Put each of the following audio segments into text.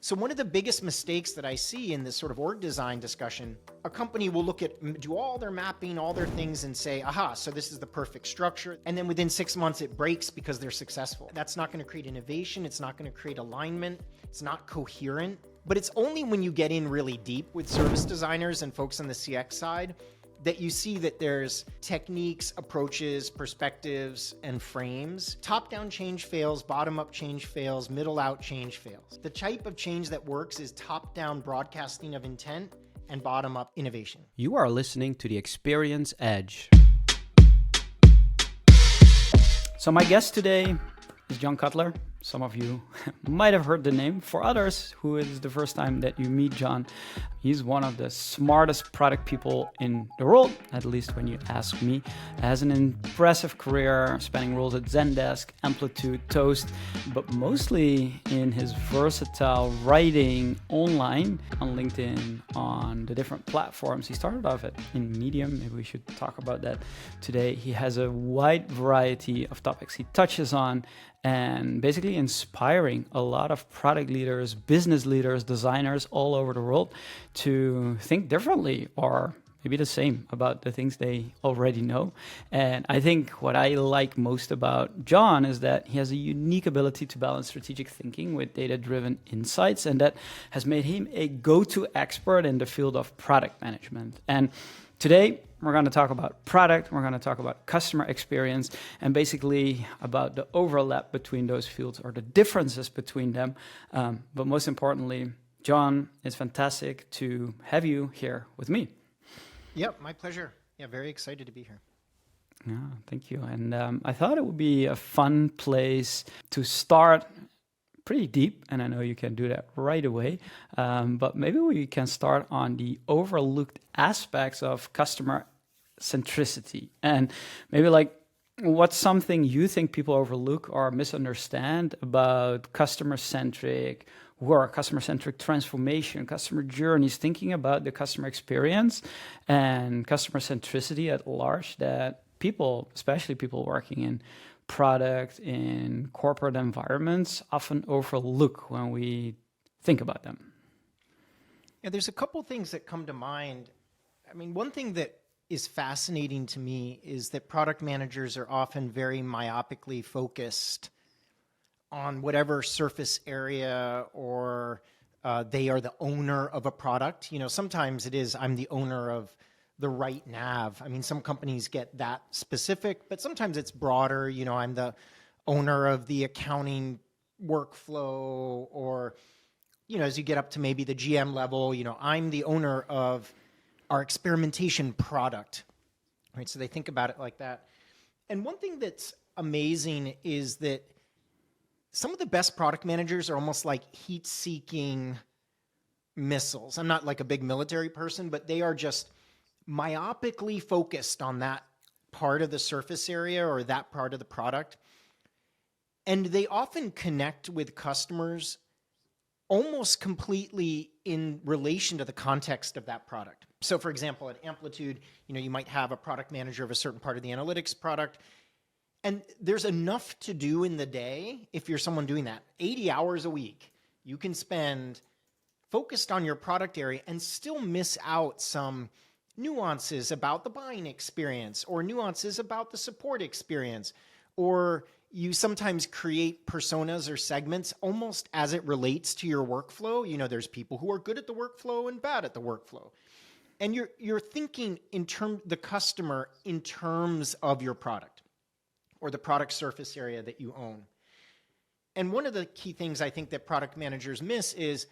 So one of the biggest mistakes that I see in this sort of org design discussion, a company will do all their mapping, all their things and say, aha, so this is the perfect structure. And then within 6 months it breaks because they're successful. That's not going to create innovation. It's not going to create alignment. It's not coherent. But it's only when you get in really deep with service designers and folks on the CX side that you see that there's techniques, approaches, perspectives, and frames. Top-down change fails, bottom-up change fails, middle-out change fails. The type of change that works is top-down broadcasting of intent and bottom-up innovation. You are listening to The Experience Edge. So my guest today is John Cutler. Some of you might have heard the name. For others, who is the first time that you meet John, he's one of the smartest product people in the world, at least when you ask me. Has an impressive career spanning roles at Zendesk, Amplitude, Toast, but mostly in his versatile writing online, on LinkedIn, on the different platforms. He started off in Medium. Maybe we should talk about that today. He has a wide variety of topics he touches on, and basically inspiring a lot of product leaders, business leaders, designers all over the world to think differently or maybe the same about the things they already know. And I think what I like most about John is that he has a unique ability to balance strategic thinking with data-driven insights, and that has made him a go-to expert in the field of product management. And today, we're going to talk about product, we're going to talk about customer experience, and basically about the overlap between those fields or the differences between them. But most importantly, John, it's fantastic to have you here with me. Yep, my pleasure. Yeah, very excited to be here. Yeah, thank you. And I thought it would be a fun place to start pretty deep, and I know you can do that right away, but maybe we can start on the overlooked aspects of customer centricity, and maybe like what's something you think people overlook or misunderstand about customer-centric work, customer-centric transformation, customer journeys, thinking about the customer experience and customer centricity at large, that people, especially people working in product in corporate environments, often overlook when we think about them? Yeah, there's a couple things that come to mind. I mean, one thing that is fascinating to me is that product managers are often very myopically focused on whatever surface area, or they are the owner of a product. You know, sometimes it is, I'm the owner of the right nav. I mean, some companies get that specific, but sometimes it's broader. You know, I'm the owner of the accounting workflow, or, you know, as you get up to maybe the GM level, you know, I'm the owner of our experimentation product, right? So they think about it like that. And one thing that's amazing is that some of the best product managers are almost like heat-seeking missiles. I'm not like a big military person, but they are just myopically focused on that part of the surface area or that part of the product. And they often connect with customers almost completely in relation to the context of that product. So for example, at Amplitude, you know, you might have a product manager of a certain part of the analytics product, and there's enough to do in the day. If you're someone doing that, 80 hours a week, you can spend focused on your product area and still miss out some nuances about the buying experience, or nuances about the support experience, or you sometimes create personas or segments almost as it relates to your workflow. You know, there's people who are good at the workflow and bad at the workflow. And you're thinking the customer in terms of your product or the product surface area that you own. And one of the key things I think that product managers miss is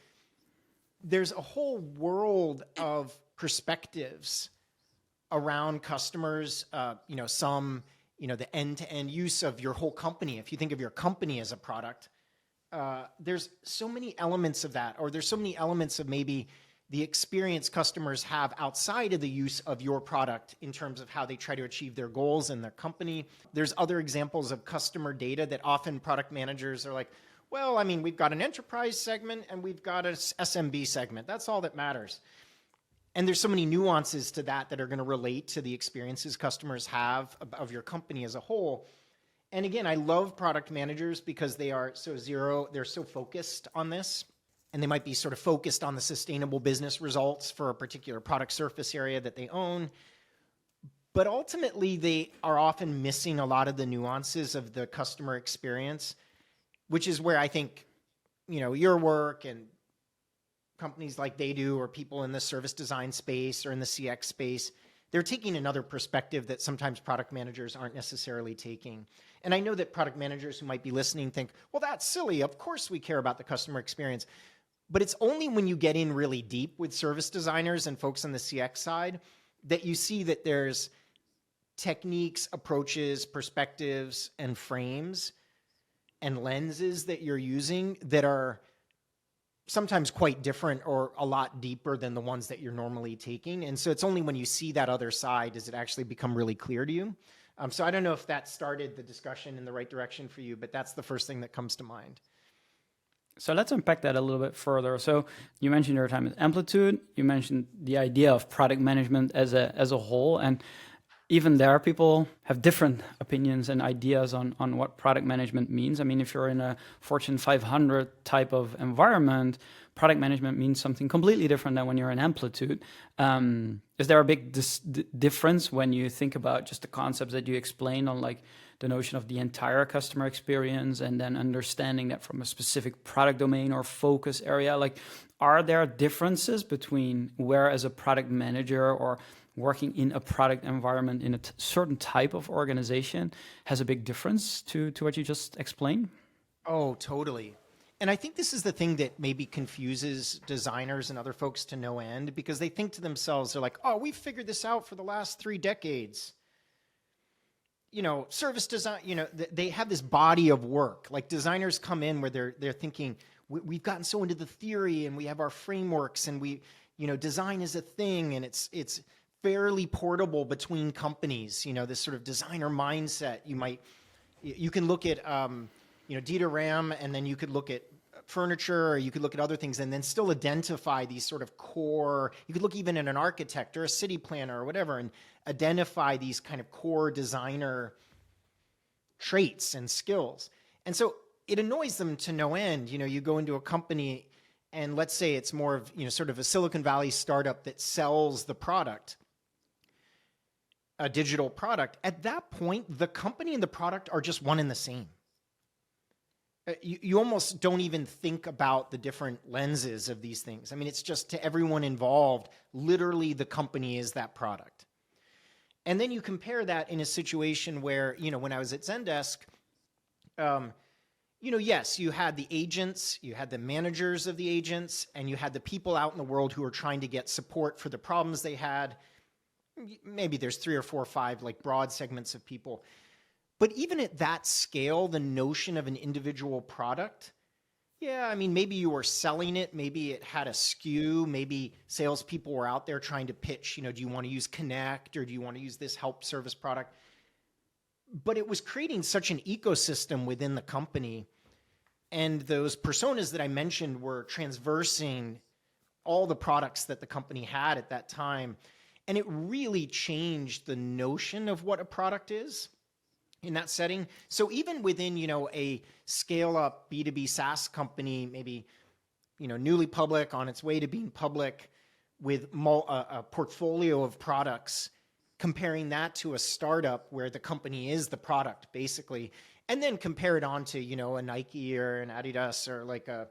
there's a whole world of perspectives around customers, you know, some, you know, the end-to-end use of your whole company. If you think of your company as a product, there's so many elements of that, or there's so many elements of maybe the experience customers have outside of the use of your product in terms of how they try to achieve their goals in their company. There's other examples of customer data that often product managers are like, well, I mean, we've got an enterprise segment and we've got an SMB segment. That's all that matters. And there's so many nuances to that that are going to relate to the experiences customers have of your company as a whole. And again, I love product managers because they are so they're so focused on this. and they might be sort of focused on the sustainable business results for a particular product surface area that they own. But ultimately, they are often missing a lot of the nuances of the customer experience, which is where I think, your work and companies like they do, or people in the service design space or in the CX space, they're taking another perspective that sometimes product managers aren't necessarily taking. And I know that product managers who might be listening think, well, that's silly. Of course we care about the customer experience. But it's only when you get in really deep with service designers and folks on the CX side that you see that there's techniques, approaches, perspectives, and frames and lenses that you're using that are sometimes quite different or a lot deeper than the ones that you're normally taking. And so it's only when you see that other side does it actually become really clear to you. So I don't know if that started the discussion in the right direction for you, but that's the first thing that comes to mind. So let's unpack that a little bit further. So you mentioned your time at Amplitude. You mentioned the idea of product management as a whole, and even there, people have different opinions and ideas on what product management means. I mean, if you're in a Fortune 500 type of environment, product management means something completely different than when you're in Amplitude. Is there a big difference when you think about just the concepts that you explained on like the notion of the entire customer experience and then understanding that from a specific product domain or focus area? Like, are there differences between where as a product manager or working in a product environment in a certain type of organization has a big difference to what you just explained? Oh, totally. And I think this is the thing that maybe confuses designers and other folks to no end, because they think to themselves, they're like, oh, we've figured this out for the last 3 decades. Service design, they have this body of work. Like designers come in where they're thinking, we've gotten so into the theory and we have our frameworks and design is a thing and it's fairly portable between companies, this sort of designer mindset. You can look at, Dieter Ram, and then you could look at furniture, or you could look at other things and then still identify these sort of core, you could look even at an architect or a city planner or whatever and identify these kind of core designer traits and skills. And so it annoys them to no end. You go into a company and let's say it's more of, sort of a Silicon Valley startup that sells the product, a digital product. At that point, the company and the product are just one and the same. You almost don't even think about the different lenses of these things. I mean, it's just to everyone involved, literally the company is that product. And then you compare that in a situation where, when I was at Zendesk, yes, you had the agents, you had the managers of the agents, and you had the people out in the world who are trying to get support for the problems they had. Maybe there's 3 or 4 or 5 like broad segments of people. But even at that scale, the notion of an individual product, maybe you were selling it, maybe it had a SKU, maybe salespeople were out there trying to pitch, do you want to use Connect or do you want to use this help service product? But it was creating such an ecosystem within the company, and those personas that I mentioned were transversing all the products that the company had at that time. And it really changed the notion of what a product is in that setting. So even within, a scale-up B2B SaaS company, maybe, newly public, on its way to being public, with a portfolio of products, comparing that to a startup where the company is the product, basically, and then compare it on to, a Nike or an Adidas or like a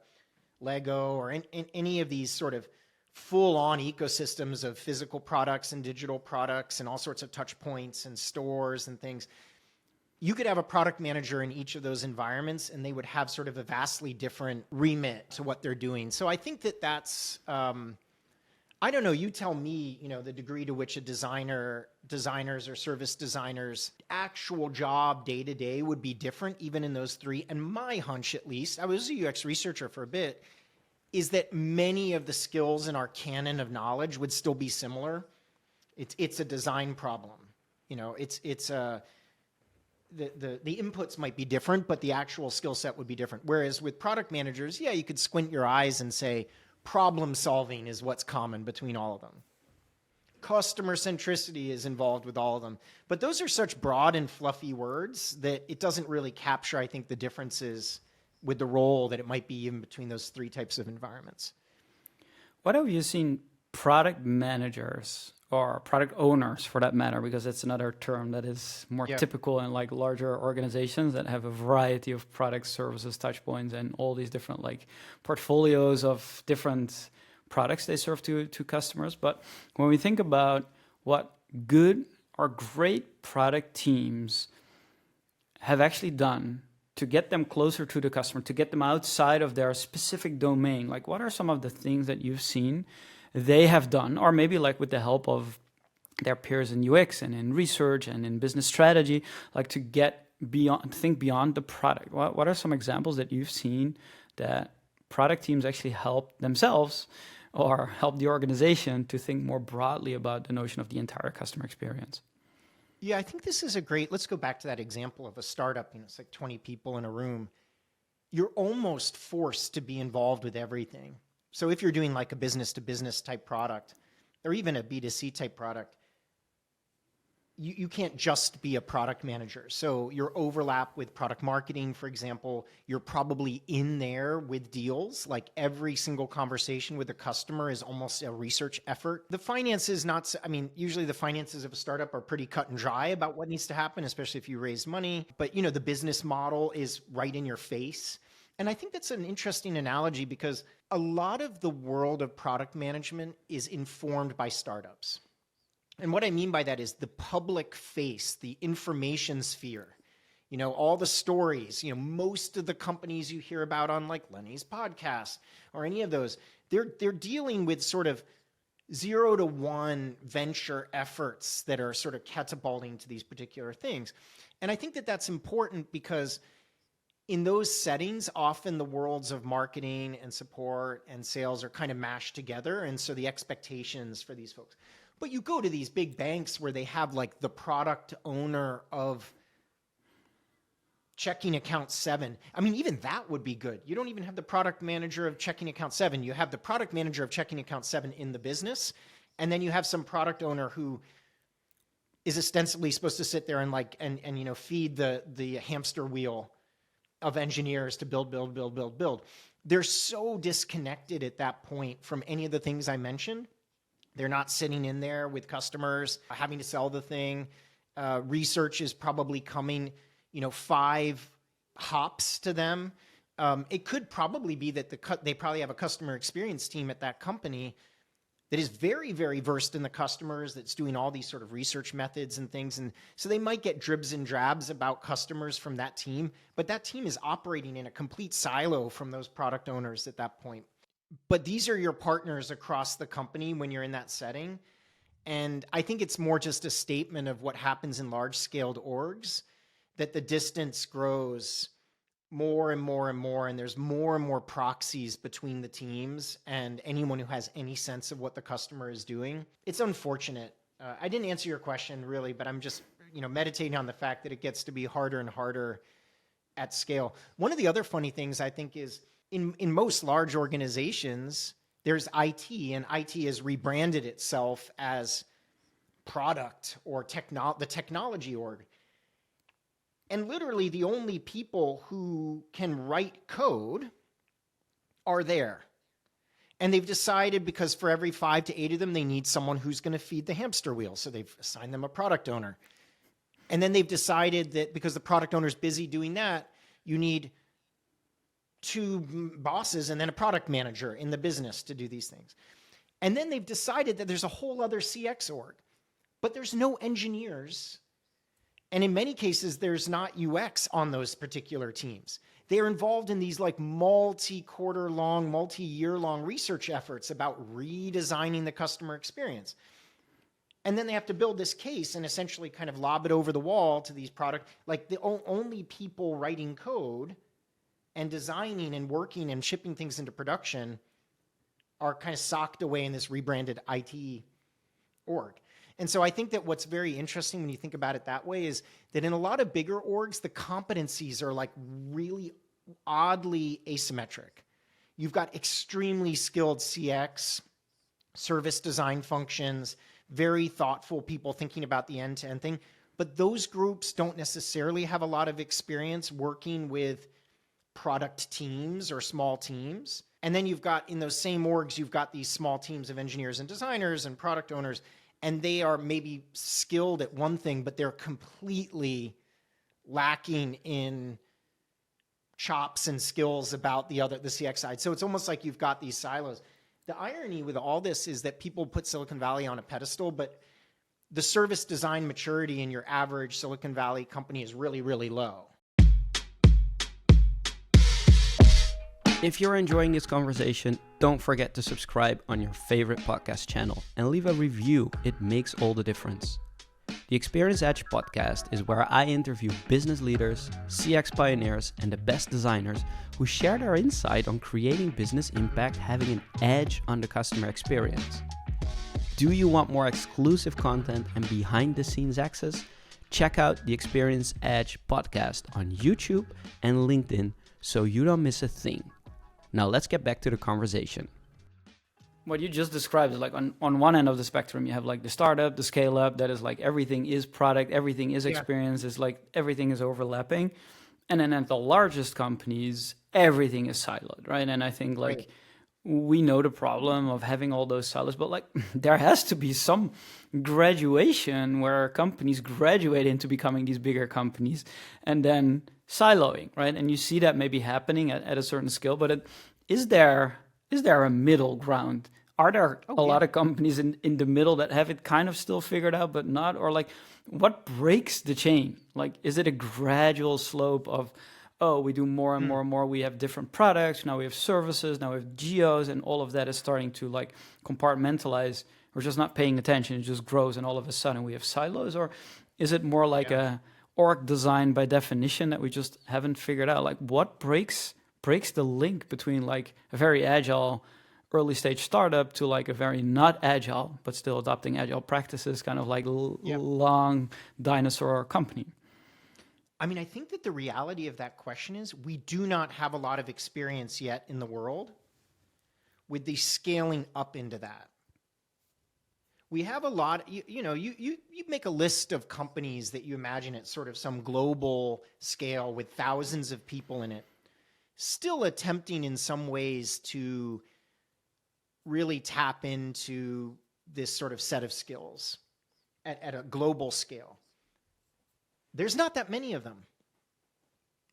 Lego or in any of these sort of full-on ecosystems of physical products and digital products and all sorts of touch points and stores and things. You could have a product manager in each of those environments and they would have sort of a vastly different remit to what they're doing. So I think that that's, I don't know, you tell me, the degree to which a designers or service designers' actual job day to day would be different even in those 3. And my hunch, at least, I was a UX researcher for a bit, is that many of the skills in our canon of knowledge would still be similar. It's a design problem. The inputs might be different, but the actual skill set would be different. Whereas with product managers, you could squint your eyes and say problem solving is what's common between all of them. Customer-centricity is involved with all of them. But those are such broad and fluffy words that it doesn't really capture, I think, the differences with the role that it might be in between those three types of environments. What have you seen product managers or product owners, for that matter, because it's another term that is more typical in like larger organizations that have a variety of products, services, touch points, and all these different like portfolios of different products they serve to customers. But when we think about what good or great product teams have actually done to get them closer to the customer, to get them outside of their specific domain, like what are some of the things that you've seen they have done, or maybe like with the help of their peers in UX and in research and in business strategy, like to get beyond, think beyond the product? What are some examples that you've seen that product teams actually help themselves or help the organization to think more broadly about the notion of the entire customer experience? Yeah, I think this is a great, let's go back to that example of a startup, it's like 20 people in a room. You're almost forced to be involved with everything. So if you're doing like a business to business type product, or even a B2C type product, you can't just be a product manager. So your overlap with product marketing, for example, you're probably in there with deals. Like every single conversation with a customer is almost a research effort. The finances, usually the finances of a startup are pretty cut and dry about what needs to happen, especially if you raise money. But the business model is right in your face. And I think that's an interesting analogy because a lot of the world of product management is informed by startups. And what I mean by that is the public face, the information sphere, all the stories, most of the companies you hear about on like Lenny's podcast or any of those, they're dealing with sort of 0 to 1 venture efforts that are sort of catapulting to these particular things. And I think that that's important because in those settings, often the worlds of marketing and support and sales are kind of mashed together. And so the expectations for these folks. But you go to these big banks where they have like the product owner of checking account 7. Even that would be good. You don't even have the product manager of checking account 7. You have the product manager of checking account 7 in the business. And then you have some product owner who is ostensibly supposed to sit there and feed the hamster wheel of engineers to build. They're so disconnected at that point from any of the things I mentioned. They're not sitting in there with customers, having to sell the thing. Research is probably coming, 5 hops to them. It could probably be that they probably have a customer experience team at that company that is very, very versed in the customers, that's doing all these sort of research methods and things. And so they might get dribs and drabs about customers from that team, but that team is operating in a complete silo from those product owners at that point. But these are your partners across the company when you're in that setting. And I think it's more just a statement of what happens in large-scaled orgs, that the distance grows more and more and more, and there's more and more proxies between the teams and anyone who has any sense of what the customer is doing. It's unfortunate. I didn't answer your question really, but I'm just meditating on the fact that it gets to be harder and harder at scale. One of the other funny things I think is, in most large organizations, there's IT, and IT has rebranded itself as product or the technology org. And literally the only people who can write code are there. And they've decided, because for every 5 to 8 of them, they need someone who's going to feed the hamster wheel. So they've assigned them a product owner. And then they've decided that because the product owner's busy doing that, you need 2 bosses and then a product manager in the business to do these things. And then they've decided that there's a whole other CX org, but there's no engineers. And in many cases, there's not UX on those particular teams. They're involved in these like multi-quarter long, multi-year long research efforts about redesigning the customer experience. And then they have to build this case and essentially kind of lob it over the wall to these product, like the only people writing code and designing and working and shipping things into production are kind of socked away in this rebranded IT org. And so I think that what's very interesting when you think about it that way is that in a lot of bigger orgs, the competencies are like really oddly asymmetric. You've got extremely skilled CX, service design functions, very thoughtful people thinking about the end-to-end thing, but those groups don't necessarily have a lot of experience working with product teams or small teams. And then you've got, in those same orgs, you've got these small teams of engineers and designers and product owners, and they are maybe skilled at one thing, but they're completely lacking in chops and skills about the CX side. So it's almost like you've got these silos. The irony with all this is that people put Silicon Valley on a pedestal, but the service design maturity in your average Silicon Valley company is really, really low. If you're enjoying this conversation, don't forget to subscribe on your favorite podcast channel and leave a review. It makes all the difference. The Experience Edge podcast is where I interview business leaders, CX pioneers, and the best designers who share their insight on creating business impact, having an edge on the customer experience. Do you want more exclusive content and behind-the-scenes access? Check out the Experience Edge podcast on YouTube and LinkedIn so you don't miss a thing. Now let's get back to the conversation. What you just described is like on one end of the spectrum, you have like the startup, the scale up, that is like everything is product, everything is experience, it's like everything is overlapping. And then at the largest companies, everything is siloed, right? And I think like we know the problem of having all those silos, but like there has to be some graduation where companies graduate into becoming these bigger companies and then siloing, right? And you see that maybe happening at a certain scale, but is there a middle ground? Are there a lot of companies in the middle that have it kind of still figured out, but not? Or like, what breaks the chain? Like, is it a gradual slope of, oh, we do more and more and more, we have different products, now we have services, now we have geos, and all of that is starting to like compartmentalize. We're just not paying attention, it just grows, and all of a sudden we have silos? Or is it more like a org design by definition that we just haven't figured out? Like, what breaks the link between like a very agile early stage startup to like a very not agile but still adopting agile practices kind of like long dinosaur company? I mean, I think that the reality of that question is we do not have a lot of experience yet in the world with the scaling up into that. We have a lot, you make a list of companies that you imagine at sort of some global scale with thousands of people in it, still attempting in some ways to really tap into this sort of set of skills at a global scale. There's not that many of them.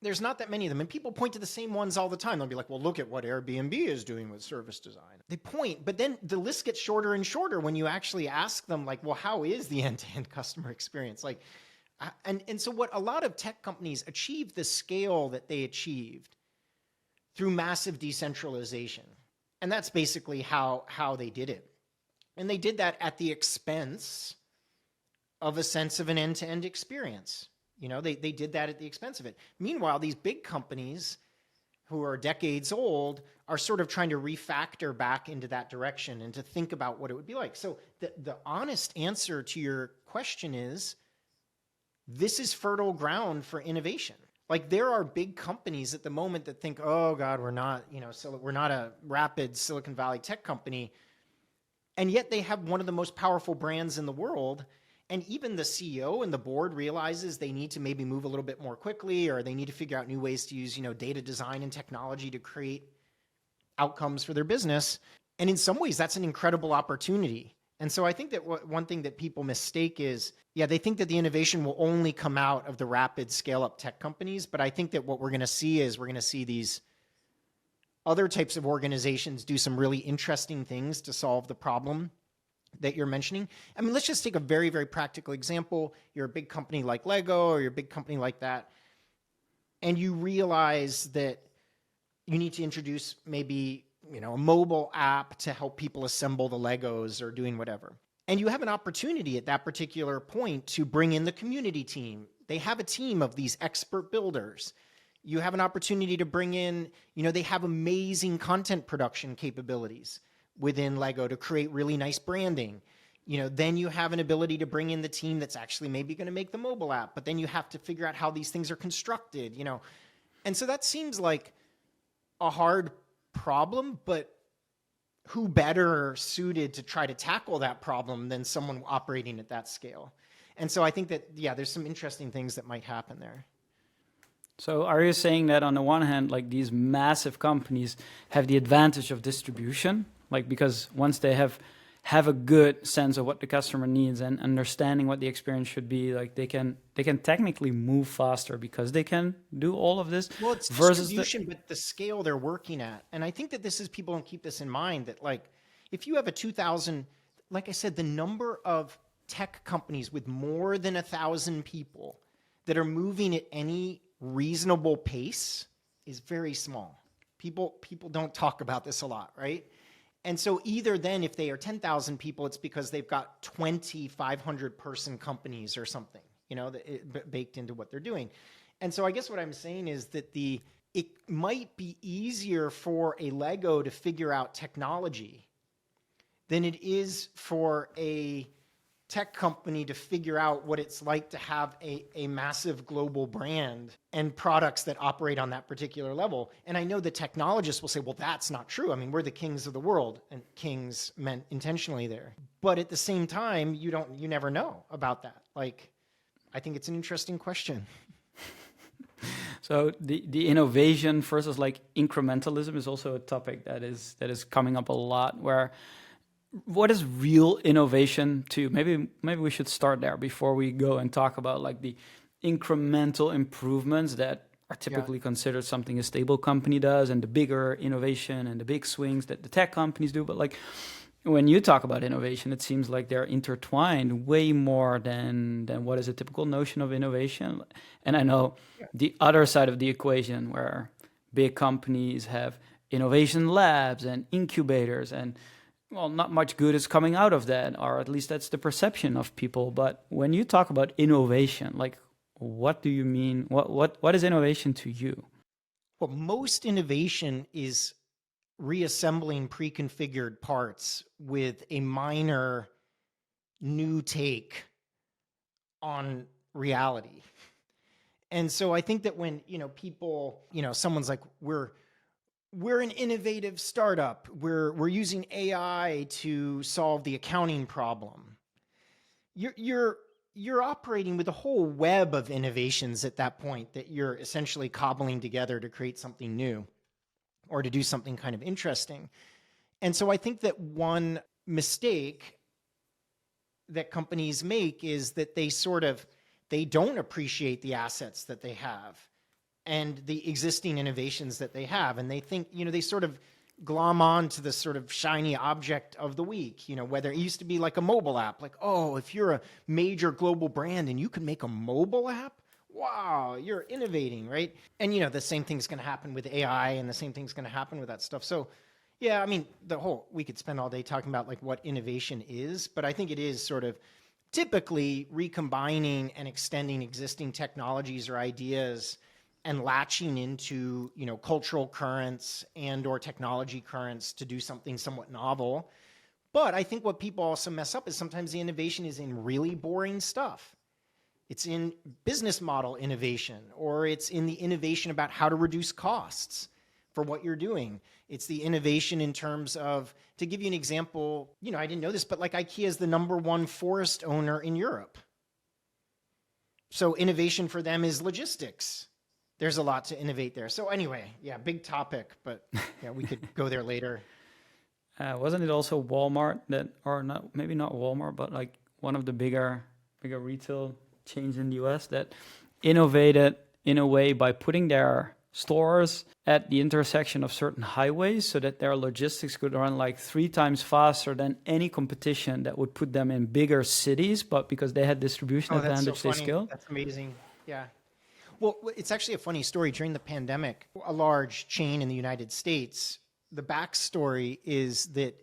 And people point to the same ones all the time. They'll be like, well, look at what Airbnb is doing with service design. They point, but then the list gets shorter and shorter when you actually ask them, like, well, how is the end-to-end customer experience? Like, and so what a lot of tech companies achieved the scale that they achieved through massive decentralization. And that's basically how they did it. And they did that at the expense of a sense of an end-to-end experience. They did that at the expense of it. Meanwhile, these big companies who are decades old are sort of trying to refactor back into that direction and to think about what it would be like. So the honest answer to your question is, this is fertile ground for innovation. Like, there are big companies at the moment that think, oh God, we're not a rapid Silicon Valley tech company. And yet they have one of the most powerful brands in the world. And even the CEO and the board realizes they need to maybe move a little bit more quickly, or they need to figure out new ways to use, data design and technology to create outcomes for their business. And in some ways, that's an incredible opportunity. And so I think that one thing that people mistake is, they think that the innovation will only come out of the rapid scale-up tech companies. But I think that what we're going to see these other types of organizations do some really interesting things to solve the problem that you're mentioning. I mean, let's just take a very, very practical example. You're a big company like Lego, or you're a big company like that, and you realize that you need to introduce maybe, a mobile app to help people assemble the Legos or doing whatever. And you have an opportunity at that particular point to bring in the community team. They have a team of these expert builders. You have an opportunity to bring in, they have amazing content production capabilities within Lego to create really nice branding. Then you have an ability to bring in the team that's actually maybe going to make the mobile app, but then you have to figure out how these things are constructed, And so that seems like a hard problem, but who better suited to try to tackle that problem than someone operating at that scale? And so I think that, there's some interesting things that might happen there. So are you saying that on the one hand, like these massive companies have the advantage of distribution, like because once they have a good sense of what the customer needs and understanding what the experience should be, like they can technically move faster because they can do all of this. Well, it's versus distribution, but the scale they're working at. And I think that this is, people don't keep this in mind, that like, if you have a 2,000, like I said, the number of tech companies with more than 1,000 people that are moving at any reasonable pace is very small. People don't talk about this a lot, right? And so either then, if they are 10,000 people, it's because they've got 2,500 person companies or something, you know, baked into what they're doing. And so I guess what I'm saying is that it might be easier for a Lego to figure out technology than it is for a tech company to figure out what it's like to have a massive global brand and products that operate on that particular level. And I know the technologists will say, well, that's not true. I mean, we're the kings of the world, and kings meant intentionally there. But at the same time, you never know about that. Like, I think it's an interesting question. So the innovation versus like incrementalism is also a topic that is coming up a lot, where what is real innovation to, maybe we should start there before we go and talk about like the incremental improvements that are typically considered something a stable company does, and the bigger innovation and the big swings that the tech companies do. But like when you talk about innovation, it seems like they're intertwined way more than what is a typical notion of innovation. And I know the other side of the equation, where big companies have innovation labs and incubators, and well, not much good is coming out of that, or at least that's the perception of people. But when you talk about innovation, like what do you mean? What is innovation to you? Well, most innovation is reassembling pre-configured parts with a minor new take on reality. And so I think that when, people, someone's like, we're an innovative startup, we're using AI to solve the accounting problem, you're operating with a whole web of innovations at that point that you're essentially cobbling together to create something new or to do something kind of interesting. And so I think that one mistake that companies make is that they don't appreciate the assets that they have and the existing innovations that they have. And they think, they sort of glom on to the sort of shiny object of the week, whether it used to be like a mobile app, like, oh, if you're a major global brand and you can make a mobile app, wow, you're innovating, right? And, the same thing's going to happen with AI, and the same thing's going to happen with that stuff. So yeah, I mean, we could spend all day talking about like what innovation is, but I think it is sort of typically recombining and extending existing technologies or ideas and latching into, cultural currents and or technology currents to do something somewhat novel. But I think what people also mess up is sometimes the innovation is in really boring stuff. It's in business model innovation, or it's in the innovation about how to reduce costs for what you're doing. It's the innovation in terms of, to give you an example, I didn't know this, but like IKEA is the #1 forest owner in Europe. So innovation for them is logistics. There's a lot to innovate there. So anyway, yeah, big topic, but yeah, we could go there later. Wasn't it also Walmart that, or not, maybe not Walmart, but like one of the bigger retail chains in the US that innovated in a way by putting their stores at the intersection of certain highways so that their logistics could run like 3 times faster than any competition that would put them in bigger cities, but because they had distribution advantage, so they scaled. That's amazing. Yeah. Well, it's actually a funny story. During the pandemic, a large chain in the United States, the backstory is that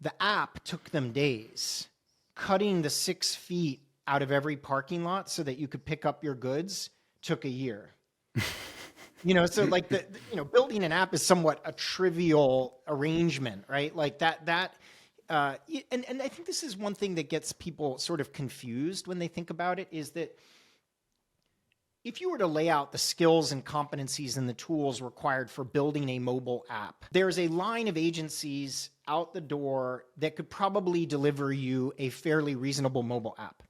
the app took them days. Cutting the 6 feet out of every parking lot so that you could pick up your goods took a year. So like building an app is somewhat a trivial arrangement, right? Like that, and I think this is one thing that gets people sort of confused when they think about it, is that if you were to lay out the skills and competencies and the tools required for building a mobile app, there's a line of agencies out the door that could probably deliver you a fairly reasonable mobile app.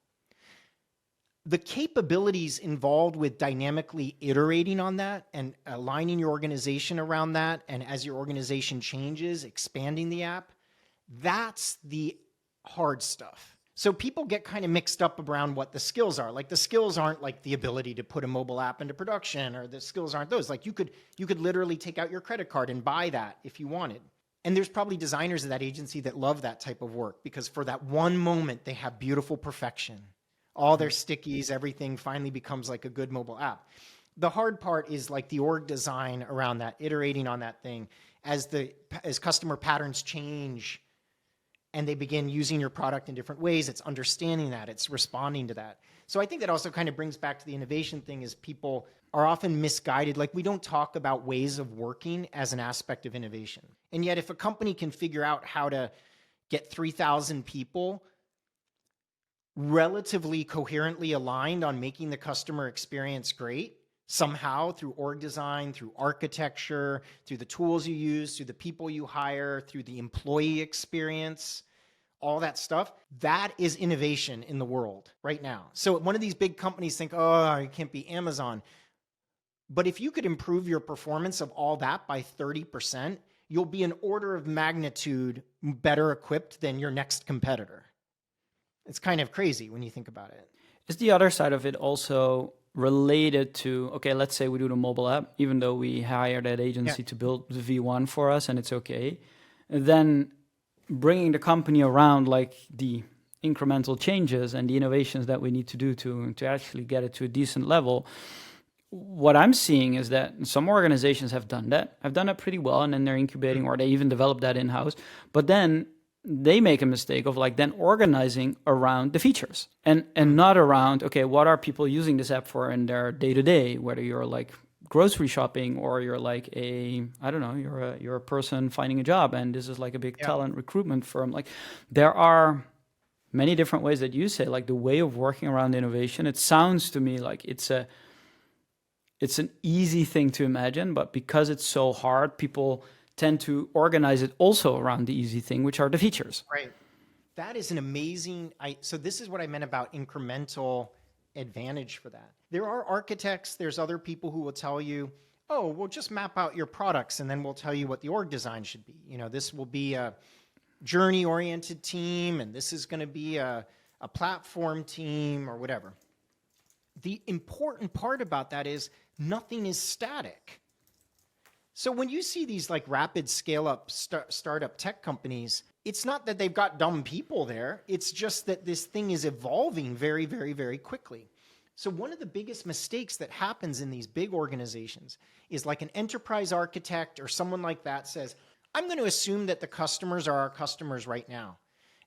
the capabilities involved with dynamically iterating on that and aligning your organization around that, and as your organization changes, expanding the app, that's the hard stuff. So people get kind of mixed up around what the skills are. Like the skills aren't like the ability to put a mobile app into production, or the skills aren't those. Like you could literally take out your credit card and buy that if you wanted. And there's probably designers at that agency that love that type of work because for that one moment, they have beautiful perfection. All their stickies, everything finally becomes like a good mobile app. The hard part is like the org design around that, iterating on that thing as customer patterns change and they begin using your product in different ways. It's understanding that, it's responding to that. So I think that also kind of brings back to the innovation thing is people are often misguided. Like we don't talk about ways of working as an aspect of innovation. And yet if a company can figure out how to get 3,000 people relatively coherently aligned on making the customer experience great, somehow through org design, through architecture, through the tools you use, through the people you hire, through the employee experience, all that stuff, that is innovation in the world right now. So one of these big companies think, oh, it can't be Amazon. But if you could improve your performance of all that by 30%, you'll be an order of magnitude better equipped than your next competitor. It's kind of crazy when you think about it. Is the other side of it also related to, okay, let's say we do the mobile app, even though we hire that agency to build the V1 for us and it's okay, and then bringing the company around like the incremental changes and the innovations that we need to do to actually get it to a decent level. What I'm seeing is that some organizations have done that pretty well, and then they're incubating or they even develop that in-house, but then they make a mistake of like then organizing around the features and not around, okay, what are people using this app for in their day-to-day, whether you're like grocery shopping or you're like you're a person finding a job and this is like a big talent recruitment firm. Like there are many different ways that you say like the way of working around innovation. It sounds to me like it's an easy thing to imagine, but because it's so hard, people tend to organize it also around the easy thing, which are the features. Right. That is an amazing, so this is what I meant about incremental advantage for that. There are architects, there's other people who will tell you, oh, we'll just map out your products and then we'll tell you what the org design should be. You know, this will be a journey-oriented team and this is going to be a platform team or whatever. The important part about that is nothing is static. So when you see these like rapid scale-up startup tech companies, it's not that they've got dumb people there. It's just that this thing is evolving very, very, very quickly. So one of the biggest mistakes that happens in these big organizations is like an enterprise architect or someone like that says, I'm going to assume that the customers are our customers right now.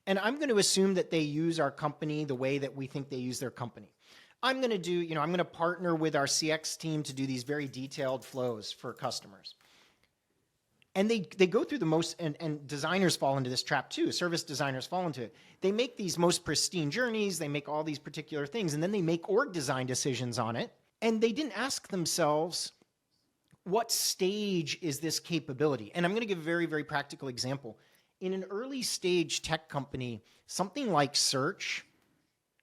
And I'm going to assume that they use our company the way that we think they use their company. I'm going to partner with our CX team to do these very detailed flows for customers. And they go through the most, and designers fall into this trap too. Service designers fall into it. They make these most pristine journeys. They make all these particular things, and then they make org design decisions on it. And they didn't ask themselves, what stage is this capability? And I'm going to give a very, very practical example. In an early stage tech company, something like search,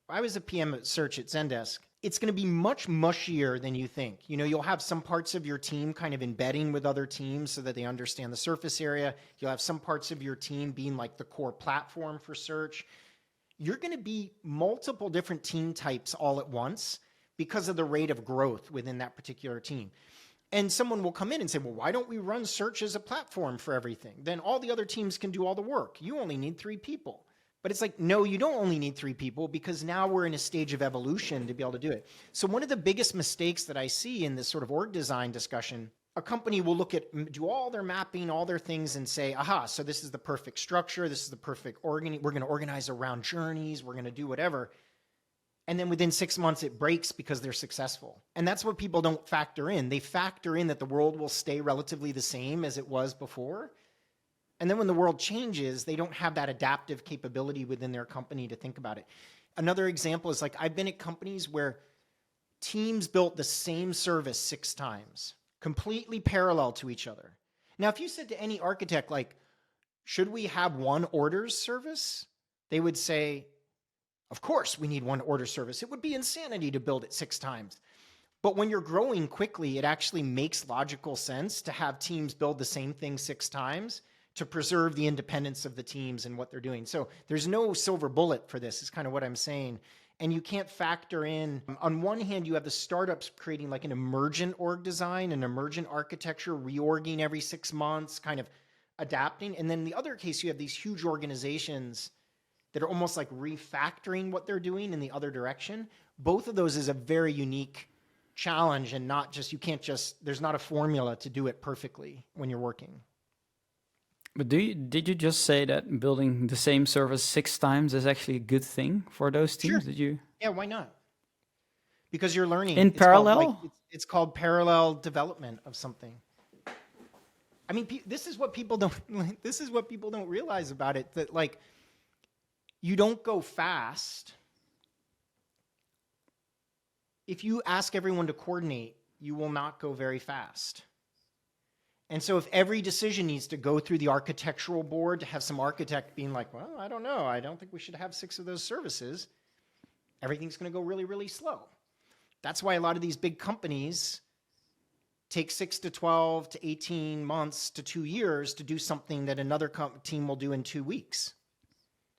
I was a PM at search at Zendesk. It's going to be much mushier than you think. You know, you'll have some parts of your team kind of embedding with other teams so that they understand the surface area. You'll have some parts of your team being like the core platform for search. You're going to be multiple different team types all at once because of the rate of growth within that particular team. And someone will come in and say, well, why don't we run search as a platform for everything? Then all the other teams can do all the work. You only need 3 people. But it's like, no, you don't only need 3 people because now we're in a stage of evolution to be able to do it. So one of the biggest mistakes that I see in this sort of org design discussion, a company will do all their mapping, all their things and say, aha, so this is the perfect structure. This is the perfect we're going to organize around journeys. We're going to do whatever. And then within 6 months, it breaks because they're successful. And that's what people don't factor in. They factor in that the world will stay relatively the same as it was before. And then when the world changes, they don't have that adaptive capability within their company to think about it. Another example is like I've been at companies where teams built the same service 6 times, completely parallel to each other. Now, if you said to any architect, like, should we have one orders service? They would say, Of course, we need one order service. It would be insanity to build it 6 times. But when you're growing quickly, it actually makes logical sense to have teams build the same thing 6 times to preserve the independence of the teams and what they're doing. So there's no silver bullet for this, is kind of what I'm saying. And you can't factor in, on one hand, you have the startups creating like an emergent org design, an emergent architecture, reorging every 6 months, kind of adapting. And then in the other case, you have these huge organizations that are almost like refactoring what they're doing in the other direction. Both of those is a very unique challenge, and not just, you can't just, there's not a formula to do it perfectly when you're working. But did you just say that building the same service 6 times is actually a good thing for those teams? Sure. Did you? Yeah, why not? Because you're learning. In parallel? It's called parallel development of something. I mean, this is what people don't realize about it, that like, you don't go fast. If you ask everyone to coordinate, you will not go very fast. And so if every decision needs to go through the architectural board to have some architect being like, well, I don't know, I don't think we should have 6 of those services, everything's going to go really, really slow. That's why a lot of these big companies take 6 to 12 to 18 months to 2 years to do something that another team will do in 2 weeks.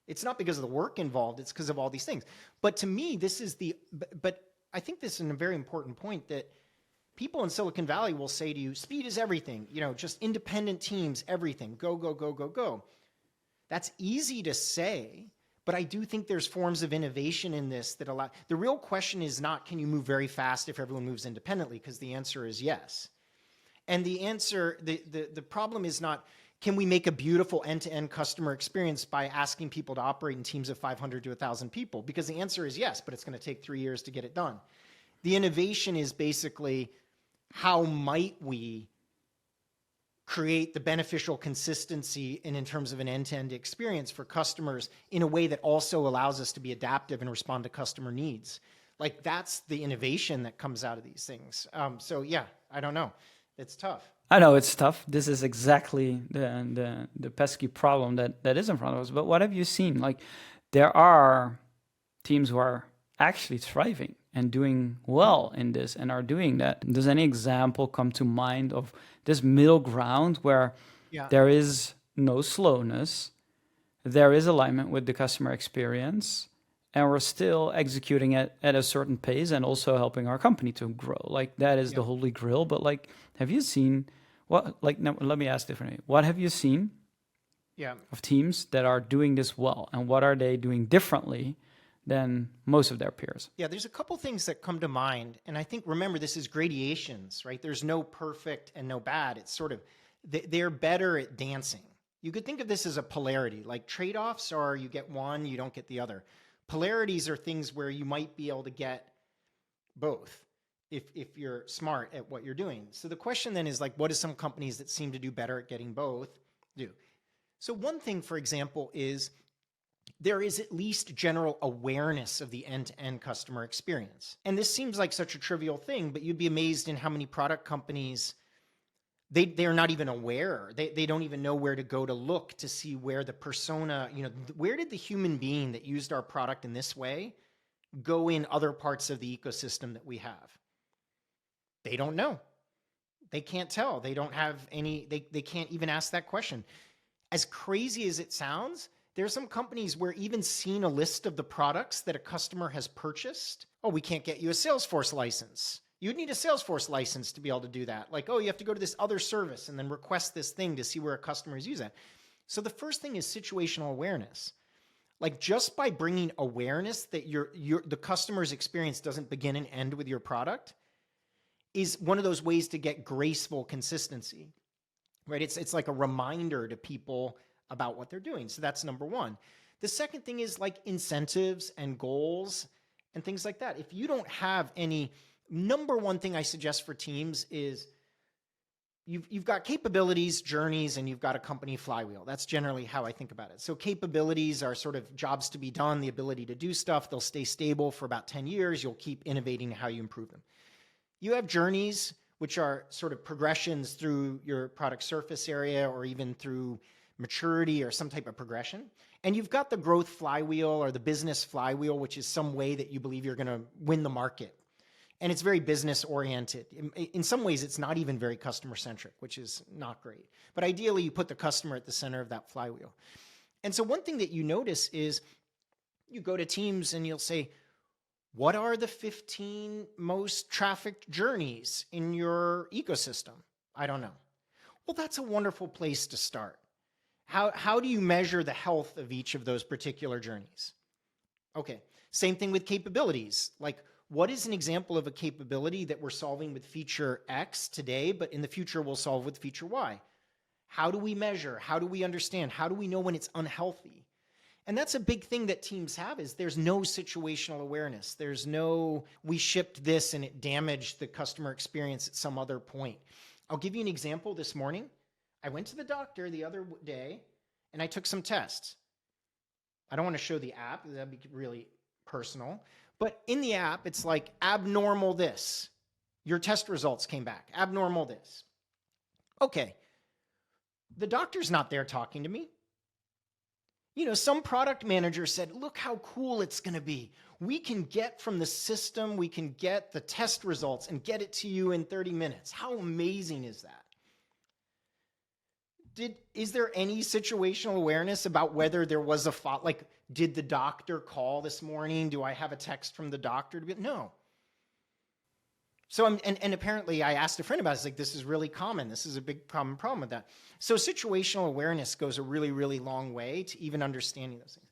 It's not because of the work involved, it's because of all these things. But to me, but I think this is a very important point, that people in Silicon Valley will say to you, speed is everything, just independent teams, everything, go, go, go, go, go. That's easy to say, but I do think there's forms of innovation in this that allow, the real question is not, can you move very fast if everyone moves independently? Because the answer is yes. And the answer, the problem is not, can we make a beautiful end-to-end customer experience by asking people to operate in teams of 500 to 1,000 people? Because the answer is yes, but it's going to take 3 years to get it done. The innovation is basically, how might we create the beneficial consistency in terms of an end-to-end experience for customers in a way that also allows us to be adaptive and respond to customer needs? Like, that's the innovation that comes out of these things. So yeah, I don't know. It's tough. I know it's tough. This is exactly the pesky problem that is in front of us. But what have you seen? Like, there are teams who are actually thriving and doing well in this and are doing that. Does any example come to mind of this middle ground where there is no slowness, there is alignment with the customer experience, and we're still executing it at a certain pace and also helping our company to grow? Like, that is the holy grail. But like, have you seen now, let me ask differently. What have you seen of teams that are doing this well, and what are they doing differently than most of their peers? Yeah, there's a couple things that come to mind. And I think, remember, this is gradations, right? There's no perfect and no bad. It's sort of, they're better at dancing. You could think of this as a polarity. Like, trade-offs are, you get one, you don't get the other. Polarities are things where you might be able to get both if you're smart at what you're doing. So the question then is, like, what do some companies that seem to do better at getting both do? So one thing, for example, is there is at least general awareness of the end-to-end customer experience. And this seems like such a trivial thing, but you'd be amazed in how many product companies, they're not even aware. They don't even know where to go to look to see where the persona, where did the human being that used our product in this way go in other parts of the ecosystem that we have? They don't know. They can't tell. They don't have any, they can't even ask that question. As crazy as it sounds, there are some companies where even seeing a list of the products that a customer has purchased, oh, we can't get you a Salesforce license. You'd need a Salesforce license to be able to do that. Like, oh, you have to go to this other service and then request this thing to see where a customer is using it. So the first thing is situational awareness. Like, just by bringing awareness that the customer's experience doesn't begin and end with your product is one of those ways to get graceful consistency, right? It's like a reminder to people about what they're doing. So that's number one. The second thing is like incentives and goals and things like that. If you don't have any, number one thing I suggest for teams is you've got capabilities, journeys, and you've got a company flywheel. That's generally how I think about it. So capabilities are sort of jobs to be done, the ability to do stuff. They'll stay stable for about 10 years. You'll keep innovating how you improve them. You have journeys, which are sort of progressions through your product surface area or even through maturity or some type of progression. And you've got the growth flywheel or the business flywheel, which is some way that you believe you're going to win the market. And it's very business oriented. In some ways, it's not even very customer centric, which is not great. But ideally, you put the customer at the center of that flywheel. And so one thing that you notice is you go to teams and you'll say, what are the 15 most trafficked journeys in your ecosystem? I don't know. Well, that's a wonderful place to start. How do you measure the health of each of those particular journeys? Okay, same thing with capabilities. Like, what is an example of a capability that we're solving with feature X today, but in the future we'll solve with feature Y? How do we measure? How do we understand? How do we know when it's unhealthy? And that's a big thing that teams have, is there's no situational awareness. There's no, we shipped this and it damaged the customer experience at some other point. I'll give you an example this morning. I went to the doctor the other day and I took some tests. I don't want to show the app, that'd be really personal. But in the app, it's like abnormal this. Your test results came back, abnormal this. Okay, the doctor's not there talking to me. You know, some product manager said, look how cool it's going to be. We can get from the system, we can get the test results and get it to you in 30 minutes. How amazing is that? Is there any situational awareness about whether there was a fault? Like, did the doctor call this morning? Do I have a text from the doctor? No. So, and apparently I asked a friend about it. It's like, this is really common. This is a big common problem with that. So situational awareness goes a really, really long way to even understanding those things.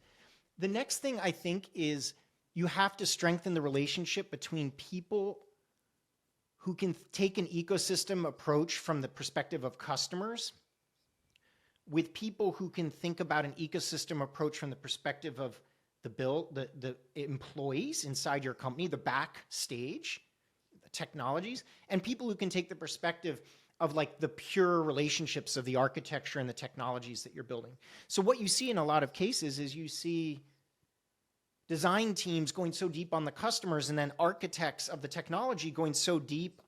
The next thing I think is you have to strengthen the relationship between people who can take an ecosystem approach from the perspective of customers with people who can think about an ecosystem approach from the perspective of the employees inside your company, the backstage, the technologies, and people who can take the perspective of like the pure relationships of the architecture and the technologies that you're building. So what you see in a lot of cases is you see design teams going so deep on the customers and then architects of the technology going so deep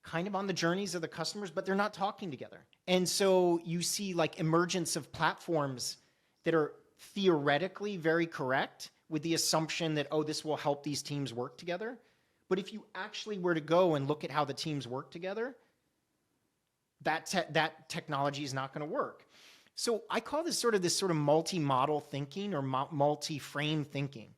kind of on the journeys of the customers, but they're not talking together. And so you see like emergence of platforms that are theoretically very correct with the assumption that, oh, this will help these teams work together. But if you actually were to go and look at how the teams work together, that technology is not going to work. So I call this sort of multi-model thinking or multi-frame thinking.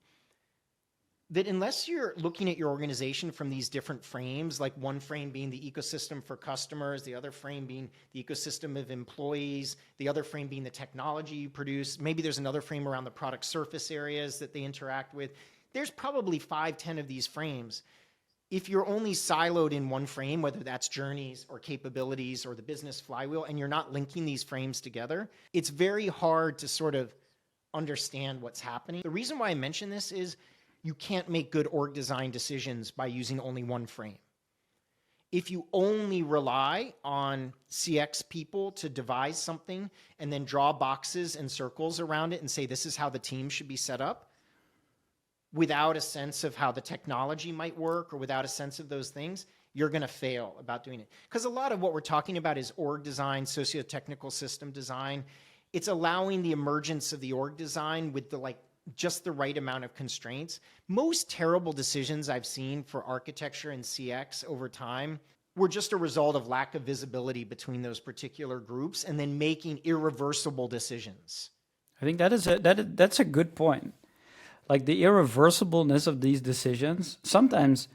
That unless you're looking at your organization from these different frames, like one frame being the ecosystem for customers, the other frame being the ecosystem of employees, the other frame being the technology you produce, maybe there's another frame around the product surface areas that they interact with. There's probably 5-10 of these frames. If you're only siloed in one frame, whether that's journeys or capabilities or the business flywheel, and you're not linking these frames together, it's very hard to sort of understand what's happening. The reason why I mention this is you can't make good org design decisions by using only one frame. If you only rely on CX people to devise something and then draw boxes and circles around it and say this is how the team should be set up, without a sense of how the technology might work or without a sense of those things, you're going to fail about doing it. Because a lot of what we're talking about is org design, socio-technical system design. It's allowing the emergence of the org design with just the right amount of constraints. Most terrible decisions I've seen for architecture and CX over time were just a result of lack of visibility between those particular groups and then making irreversible decisions. I think that's a good point. Like the irreversibleness of these decisions, sometimes,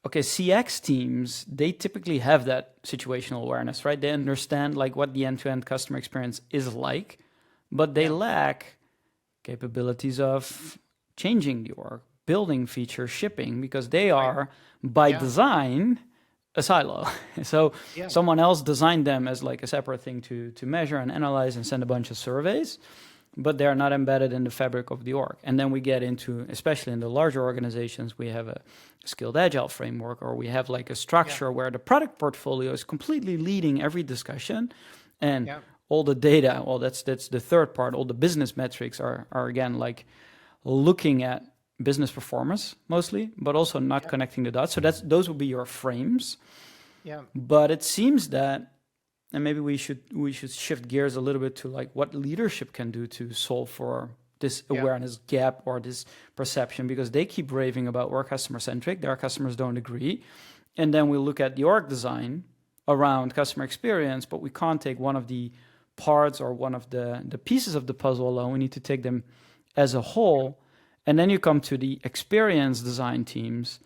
okay, CX teams, they typically have that situational awareness, right? They understand like what the end-to-end customer experience is like, but they lack capabilities of changing the org, building features, shipping, because they are by design a silo. So someone else designed them as like a separate thing to measure and analyze and send a bunch of surveys, but they're not embedded in the fabric of the org. And then we get into, especially in the larger organizations, we have a skilled Agile framework, or we have like a structure where the product portfolio is completely leading every discussion, and all the data, well, that's the third part. All the business metrics are again like looking at business performance mostly, but also not connecting the dots. So those will be your frames. Yeah. But it seems that and maybe we should shift gears a little bit to like what leadership can do to solve for this awareness gap or this perception, because they keep raving about we're customer centric, their customers don't agree. And then we look at the org design around customer experience, but we can't take one of the parts or one of the pieces of the puzzle alone. We need to take them as a whole. And then you come to the experience design teams.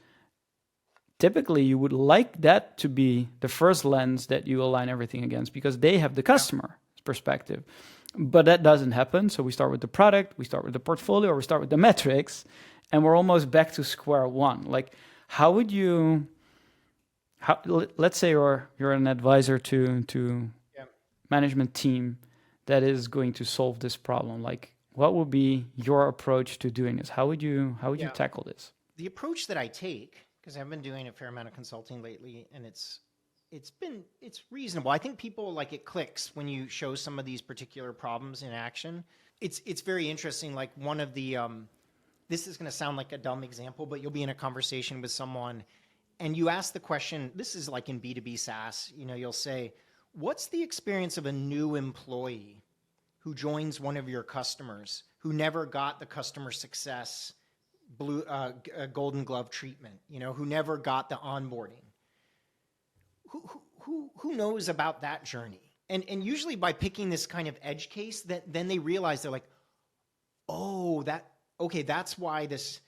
Typically, you would like that to be the first lens that you align everything against, because they have the customer perspective. But that doesn't happen. So we start with the product, we start with the portfolio, or we start with the metrics, and we're almost back to square one. Like, how would you... let's say you're an advisor to management team that is going to solve this problem. Like, what would be your approach to doing this? How would you tackle this? The approach that I take, because I've been doing a fair amount of consulting lately, and it's reasonable. I think people, like, it clicks when you show some of these particular problems in action. It's very interesting. Like, one of the this is going to sound like a dumb example, but you'll be in a conversation with someone and you ask the question, this is like in B2B SaaS, you'll say, what's the experience of a new employee who joins one of your customers who never got the customer success golden glove treatment, who never got the onboarding? Who knows about that journey? And usually by picking this kind of edge case, then they realize, they're like, oh, that's why this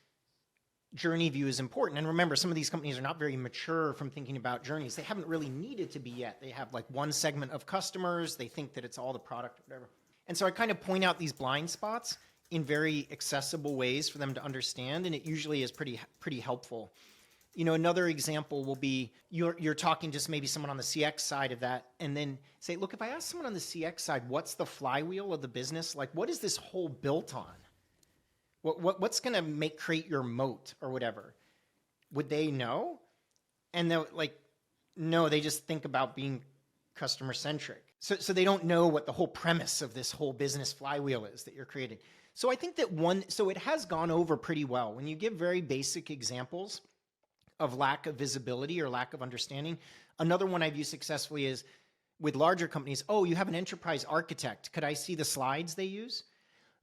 journey view is important. And remember, some of these companies are not very mature from thinking about journeys. They haven't really needed to be yet. They have like one segment of customers. They think that it's all the product or whatever. And so I kind of point out these blind spots in very accessible ways for them to understand. And it usually is pretty helpful. Another example will be you're talking just maybe someone on the CX side of that, and then say, look, if I ask someone on the CX side, what's the flywheel of the business? Like, what is this whole built on? What's going to create your moat or whatever? Would they know? And they're like, no, they just think about being customer centric. So they don't know what the whole premise of this whole business flywheel is that you're creating. So I think that it has gone over pretty well. When you give very basic examples of lack of visibility or lack of understanding, another one I've used successfully is with larger companies. Oh, you have an enterprise architect. Could I see the slides they use?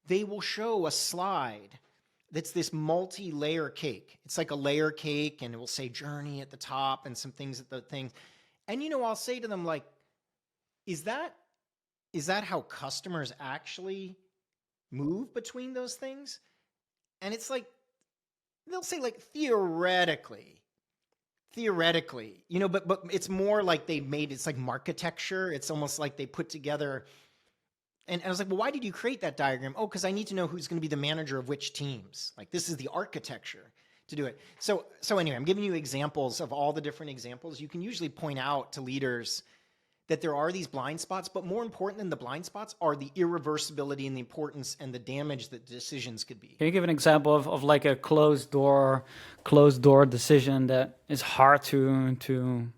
They will show a slide that's this multi-layer cake. It's like a layer cake, and it will say journey at the top and some things at the thing. And I'll say to them, like, is that how customers actually move between those things? And it's like, they'll say, like, theoretically, but it's more like it's like marketecture. It's almost like they put together. And I was like, well, why did you create that diagram? Oh, because I need to know who's going to be the manager of which teams. Like, this is the architecture to do it. So anyway, I'm giving you examples of all the different examples. You can usually point out to leaders that there are these blind spots, but more important than the blind spots are the irreversibility and the importance and the damage that decisions could be. Can you give an example of like a closed door decision that is hard to overcome?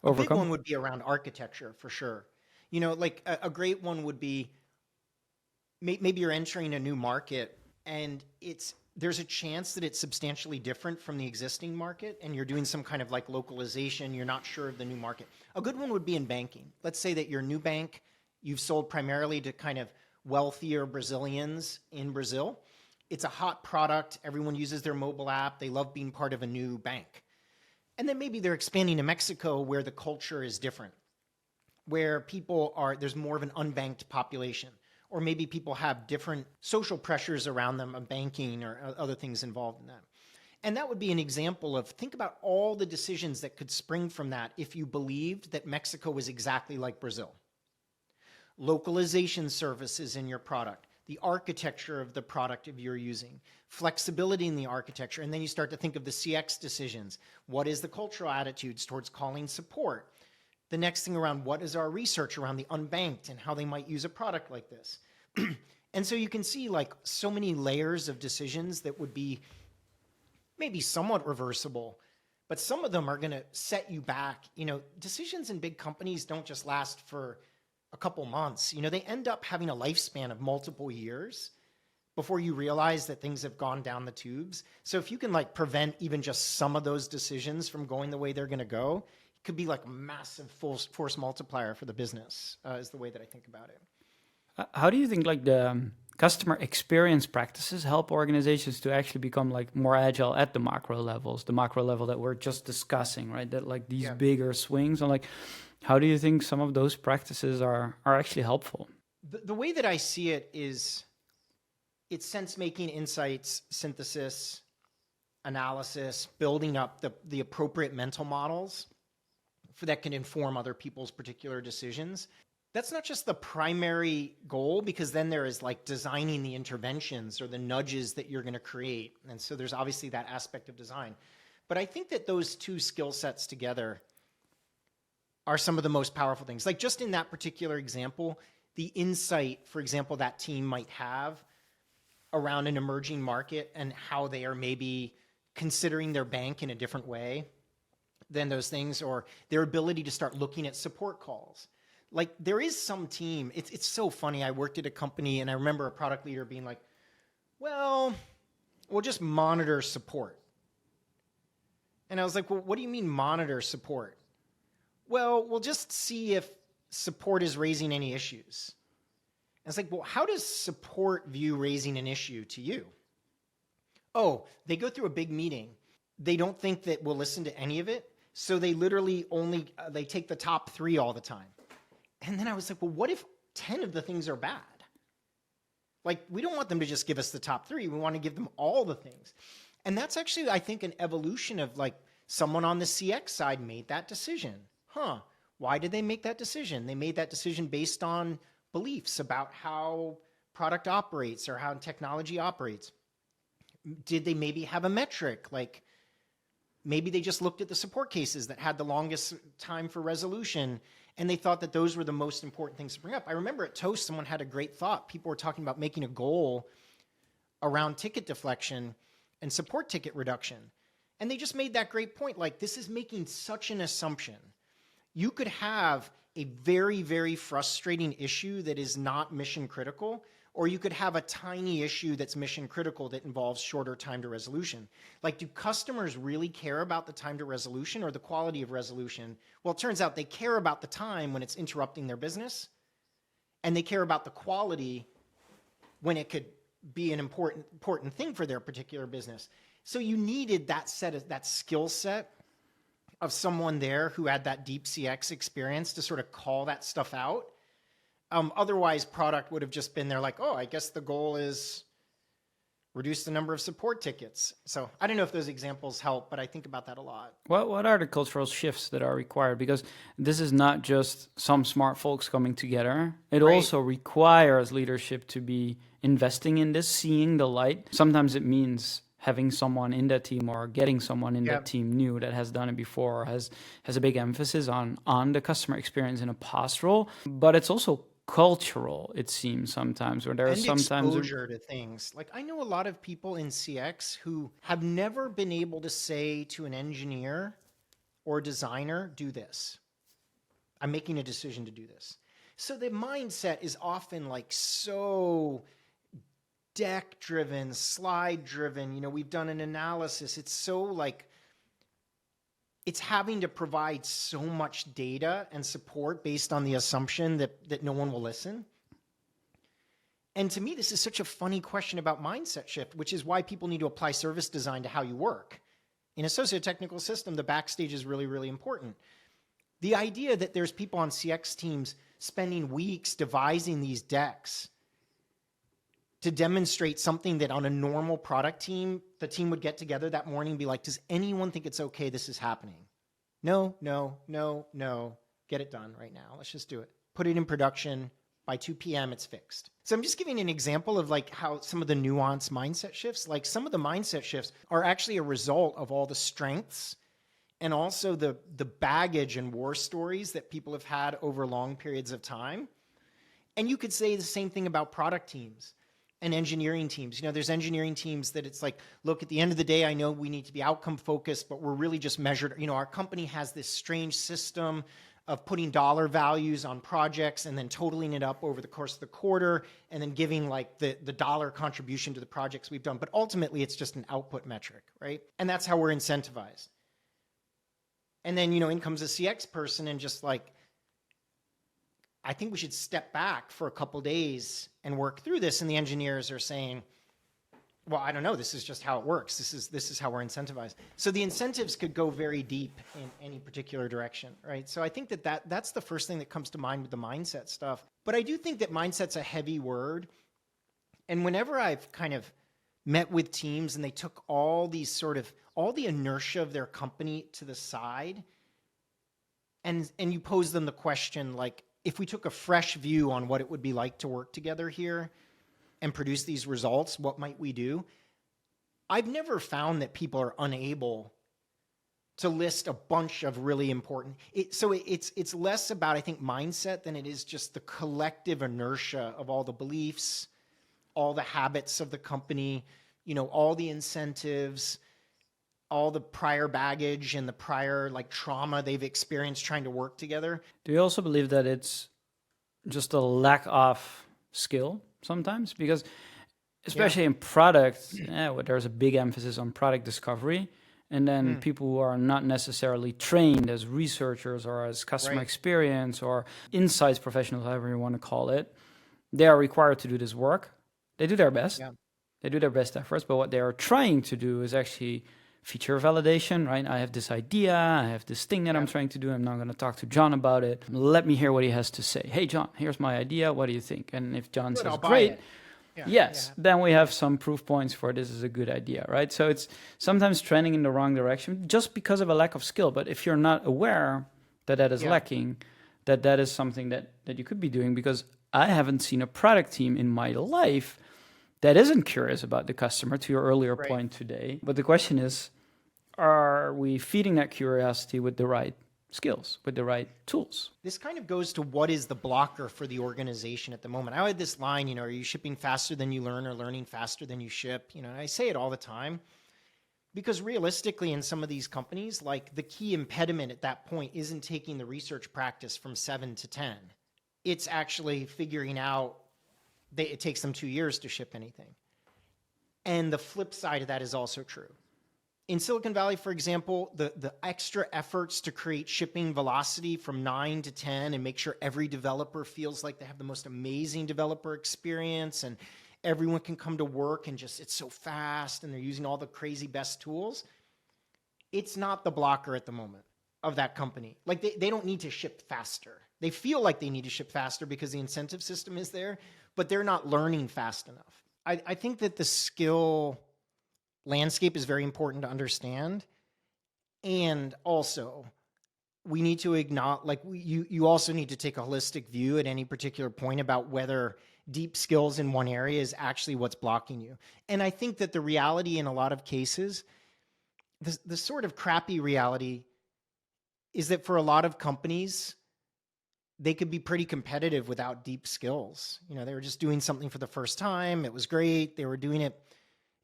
A big one would be around architecture for sure. Like a great one would be, maybe you're entering a new market and there's a chance that it's substantially different from the existing market, and you're doing some kind of like localization. You're not sure of the new market. A good one would be in banking. Let's say that your new bank, you've sold primarily to kind of wealthier Brazilians in Brazil. It's a hot product. Everyone uses their mobile app. They love being part of a new bank. And then maybe they're expanding to Mexico, where the culture is different, where there's more of an unbanked population. Or maybe people have different social pressures around them of banking or other things involved in that. And that would be an example of, think about all the decisions that could spring from that if you believed that Mexico was exactly like Brazil. Localization services in your product, the architecture of the product you're using, flexibility in the architecture, and then you start to think of the CX decisions. What is the cultural attitudes towards calling support? The next thing around, what is our research around the unbanked and how they might use a product like this? And so you can see like so many layers of decisions that would be maybe somewhat reversible, but some of them are going to set you back. Decisions in big companies don't just last for a couple months. They end up having a lifespan of multiple years before you realize that things have gone down the tubes. So if you can like prevent even just some of those decisions from going the way they're going to go, could be like a massive force multiplier for the business, is the way that I think about it. How do you think like the customer experience practices help organizations to actually become like more agile at the macro levels, the macro level that we're just discussing, right? That like these bigger swings, and like, how do you think some of those practices are actually helpful? The way that I see it is it's sense-making, insights, synthesis, analysis, building up the appropriate mental models that can inform other people's particular decisions. That's not just the primary goal, because then there is like designing the interventions or the nudges that you're going to create. And so there's obviously that aspect of design. But I think that those two skill sets together are some of the most powerful things. Like just in that particular example, the insight, for example, that team might have around an emerging market and how they are maybe considering their bank in a different way than those things, or their ability to start looking at support calls. Like there is some team, it's so funny. I worked at a company and I remember a product leader being like, well, we'll just monitor support. And I was like, well, what do you mean monitor support? Well, we'll just see if support is raising any issues. And it's like, well, how does support view raising an issue to you? Oh, they go through a big meeting. They don't think that we'll listen to any of it. So they literally only, they take the top 3 all the time. And then I was like, well, what if 10 of the things are bad? Like, we don't want them to just give us the top 3. We want to give them all the things. And that's actually, I think, an evolution of like someone on the CX side made that decision. Why did they make that decision? They made that decision based on beliefs about how product operates or how technology operates. Did they maybe have a metric? Like maybe they just looked at the support cases that had the longest time for resolution, and they thought that those were the most important things to bring up. I remember at Toast, someone had a great thought. People were talking about making a goal around ticket deflection and support ticket reduction. And they just made that great point. Like, this is making such an assumption. You could have a very, very frustrating issue that is not mission critical, or you could have a tiny issue that's mission critical that involves shorter time to resolution. Like, do customers really care about the time to resolution or the quality of resolution? Well, it turns out they care about the time when it's interrupting their business, and they care about the quality when it could be an important thing for their particular business. So you needed that skill set of someone there who had that deep CX experience to sort of call that stuff out. Otherwise, product would have just been there like, oh, I guess the goal is reduce the number of support tickets. So I don't know if those examples help, but I think about that a lot. What are the cultural shifts that are required? Because this is not just some smart folks coming together. It also requires leadership to be investing in this, seeing the light. Sometimes it means having someone in that team or getting someone in that team new that has done it before, or has a big emphasis on the customer experience in a past role. But it's also cultural, it seems sometimes, where there's sometimes exposure to things. Like, I know a lot of people in CX who have never been able to say to an engineer or designer, do this. I'm making a decision to do this. So the mindset is often like so deck driven, slide driven. You know, we've done an analysis. It's so like, it's having to provide so much data and support based on the assumption that no one will listen. And to me, this is such a funny question about mindset shift, which is why people need to apply service design to how you work. In a socio-technical system, the backstage is really, really important. The idea that there's people on CX teams spending weeks devising these decks to demonstrate something that on a normal product team, the team would get together that morning and be like, does anyone think it's okay this is happening? No, no, no, no. Get it done right now. Let's just do it. Put it in production. By 2 p.m., it's fixed. So I'm just giving an example of like how some of the nuanced mindset shifts, like some of the mindset shifts are actually a result of all the strengths and also the baggage and war stories that people have had over long periods of time. And you could say the same thing about product teams and engineering teams. You know, there's engineering teams that it's like, look, at the end of the day, I know we need to be outcome focused, but we're really just measured. You know, our company has this strange system of putting dollar values on projects and then totaling it up over the course of the quarter and then giving like the dollar contribution to the projects we've done. But ultimately, it's just an output metric, right? And that's how we're incentivized. And then, in comes a CX person and just like, I think we should step back for a couple days and work through this. And the engineers are saying, well, I don't know. This is just how it works. This is how we're incentivized. So the incentives could go very deep in any particular direction, right? So I think that's the first thing that comes to mind with the mindset stuff. But I do think that mindset's a heavy word. And whenever I've kind of met with teams and they took all the inertia of their company to the side, and you pose them the question, like, if we took a fresh view on what it would be like to work together here and produce these results, what might we do? I've never found that people are unable to list a bunch of really important. So it's less about, I think, mindset than it is just the collective inertia of all the beliefs, all the habits of the company, all the incentives, all the prior baggage and the prior trauma they've experienced trying to work together. Do you also believe that it's just a lack of skill sometimes? Because especially in product, where there's a big emphasis on product discovery, and then people who are not necessarily trained as researchers or as customer experience or insights professionals, however you want to call it, they are required to do this work. They do their best. Yeah. They do their best efforts, but what they are trying to do is actually feature validation, right? I have this idea, I have this thing that I'm trying to do. I'm not going to talk to John about it. Let me hear what he has to say. Hey, John, here's my idea. What do you think? And if John says, great, then we have some proof points for this is a good idea, right? So it's sometimes trending in the wrong direction just because of a lack of skill. But if you're not aware that is lacking, that is something that you could be doing, because I haven't seen a product team in my life that isn't curious about the customer, to your earlier point today. But the question is, are we feeding that curiosity with the right skills, with the right tools? This kind of goes to what is the blocker for the organization at the moment. I had this line, are you shipping faster than you learn or learning faster than you ship? I say it all the time because realistically in some of these companies, the key impediment at that point isn't taking the research practice from 7 to 10. It's actually figuring out it takes them 2 years to ship anything. And the flip side of that is also true. In Silicon Valley, for example, the extra efforts to create shipping velocity from 9 to 10 and make sure every developer feels like they have the most amazing developer experience and everyone can come to work and it's so fast and they're using all the crazy best tools. It's not the blocker at the moment of that company. They don't need to ship faster. They feel like they need to ship faster because the incentive system is there, but they're not learning fast enough. I think that the skill landscape is very important to understand. And also, we need to acknowledge, you also need to take a holistic view at any particular point about whether deep skills in one area is actually what's blocking you. And I think that the reality in a lot of cases, the sort of crappy reality is that for a lot of companies, they could be pretty competitive without deep skills. They were just doing something for the first time. It was great. They were doing it.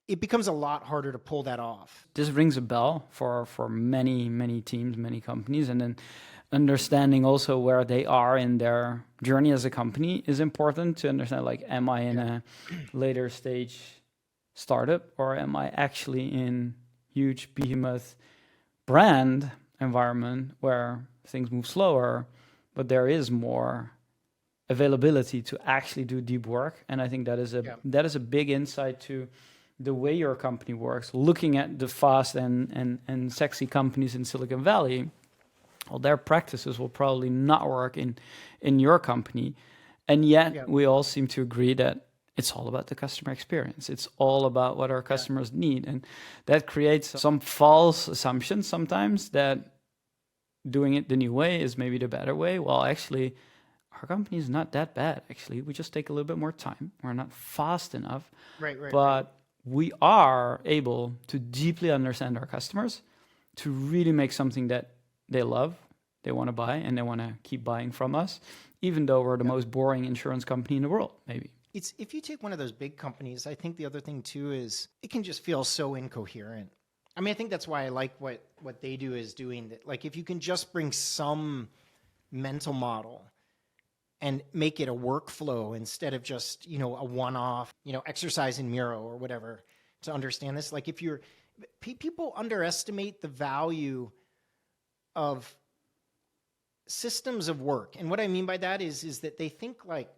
It becomes a lot harder to pull that off. This rings a bell for many, many teams, many companies. And then understanding also where they are in their journey as a company is important to understand, am I in a later stage startup or am I actually in huge behemoth brand environment where things move slower, but there is more availability to actually do deep work. And I think that is a big insight to the way your company works. Looking at the fast and sexy companies in Silicon Valley, well, their practices will probably not work in your company. And yet we all seem to agree that it's all about the customer experience. It's all about what our customers need. And that creates some false assumptions sometimes that doing it the new way is maybe the better way. Well, actually, our company is not that bad, actually. We just take a little bit more time. We're not fast enough. But we are able to deeply understand our customers, to really make something that they love, they want to buy, and they want to keep buying from us, even though we're the most boring insurance company in the world, maybe. If you take one of those big companies, I think the other thing too is it can just feel so incoherent. I think that's why I like what they do is doing that. If you can just bring some mental model and make it a workflow instead of just, a one-off, exercise in Miro or whatever to understand this. People underestimate the value of systems of work. And what I mean by that is that they think like,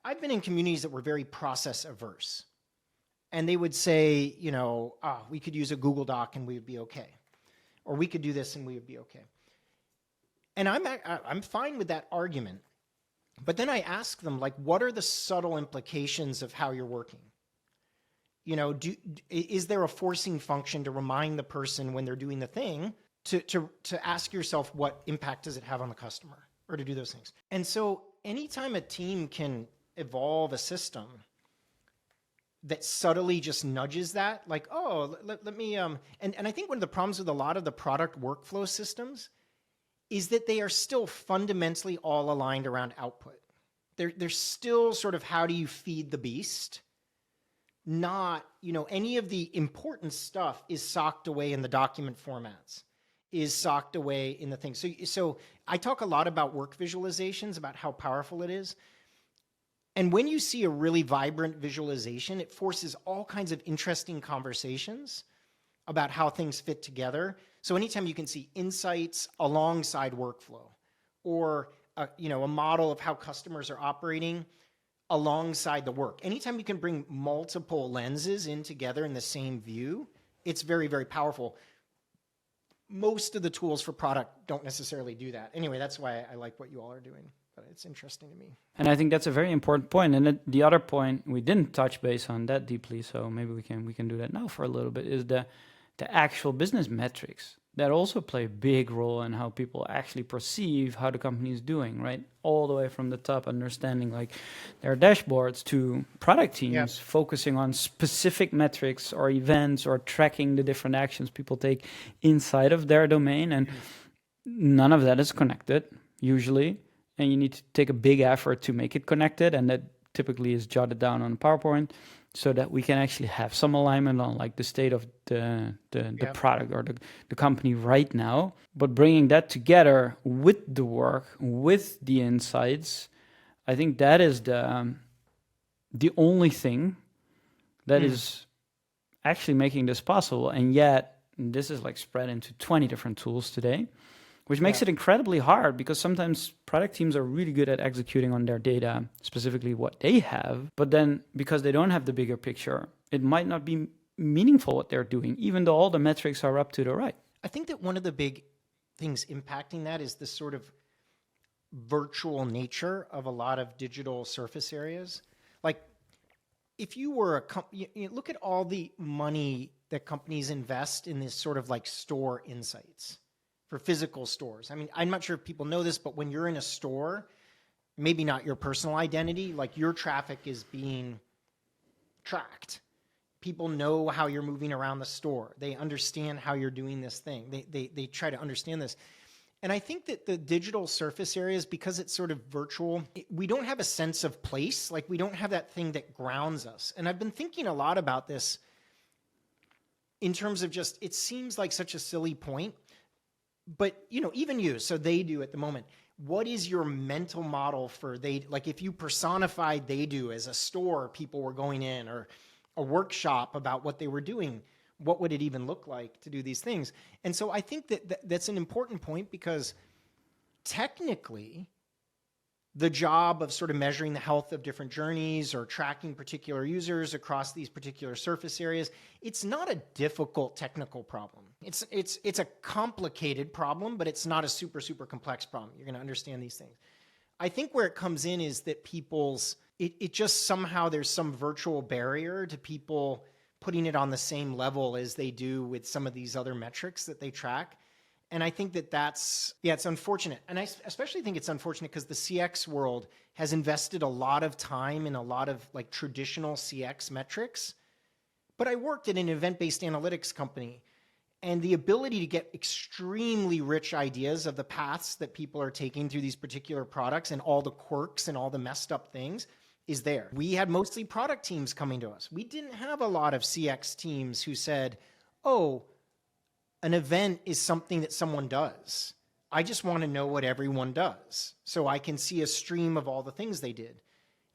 I've been in communities that were very process averse. And they would say, we could use a Google Doc and we would be okay. Or we could do this and we would be okay. And I'm fine with that argument. But then I ask them, like, what are the subtle implications of how you're working? Is there a forcing function to remind the person when they're doing the thing to ask yourself what impact does it have on the customer, or to do those things? And so anytime a team can evolve a system that subtly just nudges that, like, oh, let me, and I think one of the problems with a lot of the product workflow systems is that they are still fundamentally all aligned around output. They're still sort of, how do you feed the beast? Not, any of the important stuff is socked away in the document formats, is socked away in the thing. So I talk a lot about work visualizations, about how powerful it is. And when you see a really vibrant visualization, it forces all kinds of interesting conversations about how things fit together. So anytime you can see insights alongside workflow, or a model of how customers are operating alongside the work. Anytime you can bring multiple lenses in together in the same view, it's very, very powerful. Most of the tools for product don't necessarily do that. Anyway, that's why I like what you all are doing. But it's interesting to me. And I think that's a very important point. And the other point, we didn't touch base on that deeply, so maybe we can do that now for a little bit, is the actual business metrics that also play a big role in how people actually perceive how the company is doing, right? All the way from the top, understanding like their dashboards, to product teams focusing on specific metrics or events, or tracking the different actions people take inside of their domain. And none of that is connected usually. And you need to take a big effort to make it connected. And that typically is jotted down on PowerPoint, so that we can actually have some alignment on like the state of the product or the company right now. But bringing that together with the work, with the insights, I think that is the only thing that is actually making this possible. And yet this is like spread into 20 different tools today, which makes it incredibly hard, because sometimes product teams are really good at executing on their data, specifically what they have. But then because they don't have the bigger picture, it might not be meaningful what they're doing, even though all the metrics are up to the right. I think that one of the big things impacting that is the sort of virtual nature of a lot of digital surface areas. Like, if you were a company, look at all the money that companies invest in this sort of like store insights for physical stores. I mean, I'm not sure if people know this, but when you're in a store, maybe not your personal identity, like your traffic is being tracked. People know how you're moving around the store. They understand how you're doing this thing. They try to understand this. And I think that the digital surface areas, because it's sort of virtual, we don't have a sense of place. Like, we don't have that thing that grounds us. And I've been thinking a lot about this in terms of just, it seems like such a silly point, but, even you, so they do at the moment. What is your mental model for like if you personified they do as a store people were going in, or a workshop about what they were doing, what would it even look like to do these things? And so I think that's an important point, because technically the job of sort of measuring the health of different journeys or tracking particular users across these particular surface areas, it's not a difficult technical problem. It's a complicated problem, but it's not a super, super complex problem. You're going to understand these things. I think where it comes in is that it just somehow there's some virtual barrier to people putting it on the same level as they do with some of these other metrics that they track. And I think it's unfortunate. And I especially think it's unfortunate because the CX world has invested a lot of time in a lot of like traditional CX metrics. But I worked at an event-based analytics company, and the ability to get extremely rich ideas of the paths that people are taking through these particular products and all the quirks and all the messed up things is there. We had mostly product teams coming to us. We didn't have a lot of CX teams who said, oh, an event is something that someone does. I just want to know what everyone does so I can see a stream of all the things they did.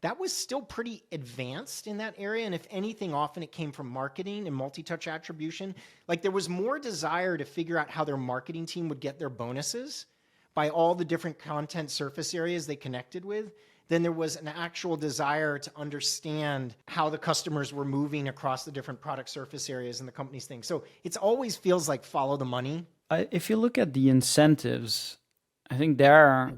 that was still pretty advanced in that area. And if anything, often it came from marketing and multi-touch attribution. Like there was more desire to figure out how their marketing team would get their bonuses by all the different content surface areas they connected with than there was an actual desire to understand how the customers were moving across the different product surface areas in the company's thing. So it always feels like follow the money. If you look at the incentives, I think there are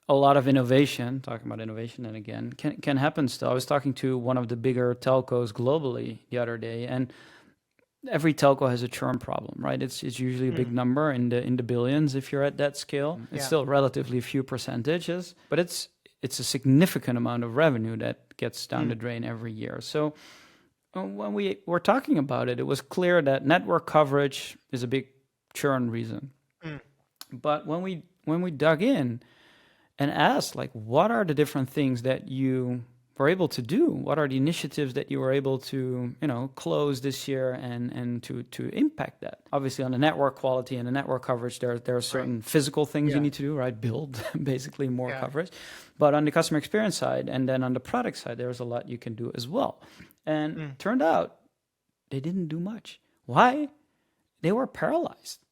a lot of innovation, talking about innovation and again, can happen still. I was talking to one of the bigger telcos globally the other day, and every telco has a churn problem, right? It's usually a big number in the billions if you're at that scale. It's still relatively a few percentages, but it's a significant amount of revenue that gets down the drain every year. So when we were talking about it, it was clear that network coverage is a big churn reason. But when we dug in and asked, like, what are the different things that you were able to do? What are the initiatives that you were able to, close this year and to impact that? Obviously, on the network quality and the network coverage, there are certain physical things you need to do, right? Build basically more coverage. But on the customer experience side and then on the product side, there's a lot you can do as well. And turned out they didn't do much. Why? They were paralyzed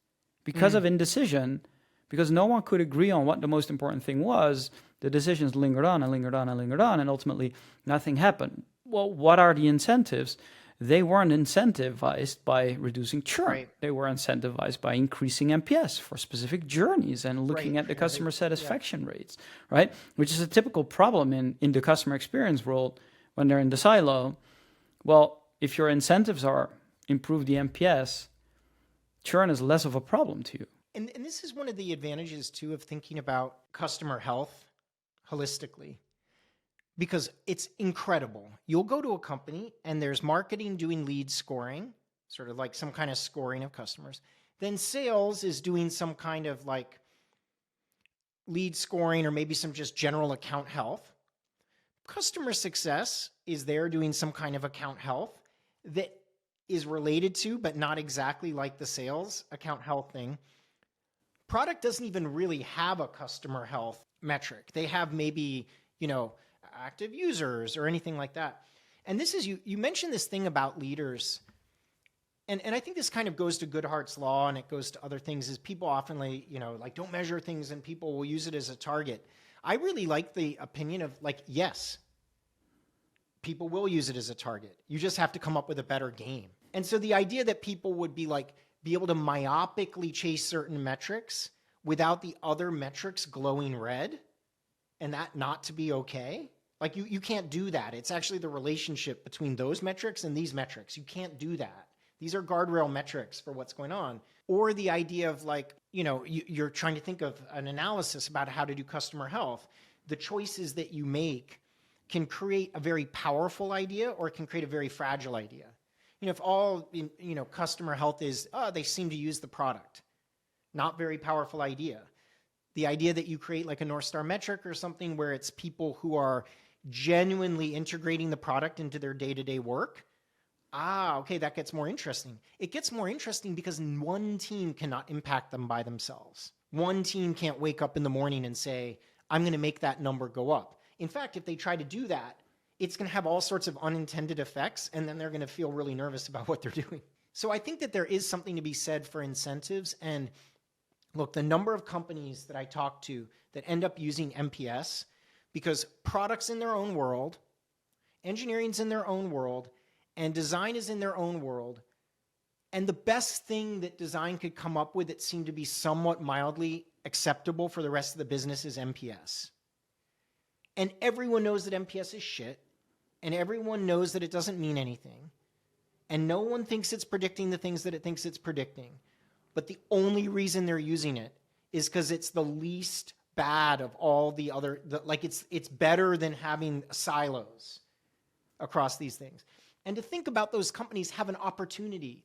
because of indecision. Because no one could agree on what the most important thing was, the decisions lingered on and lingered on and lingered on, and ultimately nothing happened. Well, what are the incentives? They weren't incentivized by reducing churn. Right. They were incentivized by increasing NPS for specific journeys and looking at the customer satisfaction rates, right? Which is a typical problem in the customer experience world when they're in the silo. Well, if your incentives are improve the NPS, churn is less of a problem to you. And this is one of the advantages, too, of thinking about customer health holistically, because it's incredible. You'll go to a company and there's marketing doing lead scoring, sort of like some kind of scoring of customers. Then sales is doing some kind of like lead scoring or maybe some just general account health. Customer success is there doing some kind of account health that is related to, but not exactly like the sales account health thing. Product doesn't even really have a customer health metric. They have maybe, active users or anything like that. And this is, you mentioned this thing about leaders. And I think this kind of goes to Goodhart's law and it goes to other things is people often don't measure things and people will use it as a target. I really like the opinion of yes, people will use it as a target. You just have to come up with a better game. And so the idea that people would be able to myopically chase certain metrics without the other metrics glowing red and that not to be okay. You can't do that. It's actually the relationship between those metrics and these metrics. You can't do that. These are guardrail metrics for what's going on. Or the idea of you're trying to think of an analysis about how to do customer health. The choices that you make can create a very powerful idea or it can create a very fragile idea. If all, customer health is, they seem to use the product. Not very powerful idea. The idea that you create like a North Star metric or something where it's people who are genuinely integrating the product into their day-to-day work. Okay, that gets more interesting. It gets more interesting because one team cannot impact them by themselves. One team can't wake up in the morning and say, I'm going to make that number go up. In fact, if they try to do that, it's going to have all sorts of unintended effects, and then they're going to feel really nervous about what they're doing. So I think that there is something to be said for incentives. And look, the number of companies that I talk to that end up using MPS because products in their own world, engineering's in their own world, and design is in their own world. And the best thing that design could come up with that seemed to be somewhat mildly acceptable for the rest of the business is MPS. And everyone knows that MPS is shit. And everyone knows that it doesn't mean anything. And no one thinks it's predicting the things that it thinks it's predicting. But the only reason they're using it is because it's the least bad of all the other, it's better than having silos across these things. And to think about those companies have an opportunity.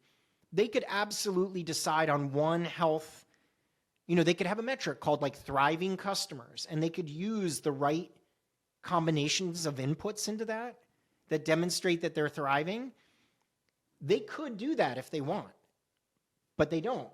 They could absolutely decide on one health, they could have a metric called thriving customers, and they could use the right combinations of inputs into that demonstrate that they're thriving. They could do that if they want, but they don't.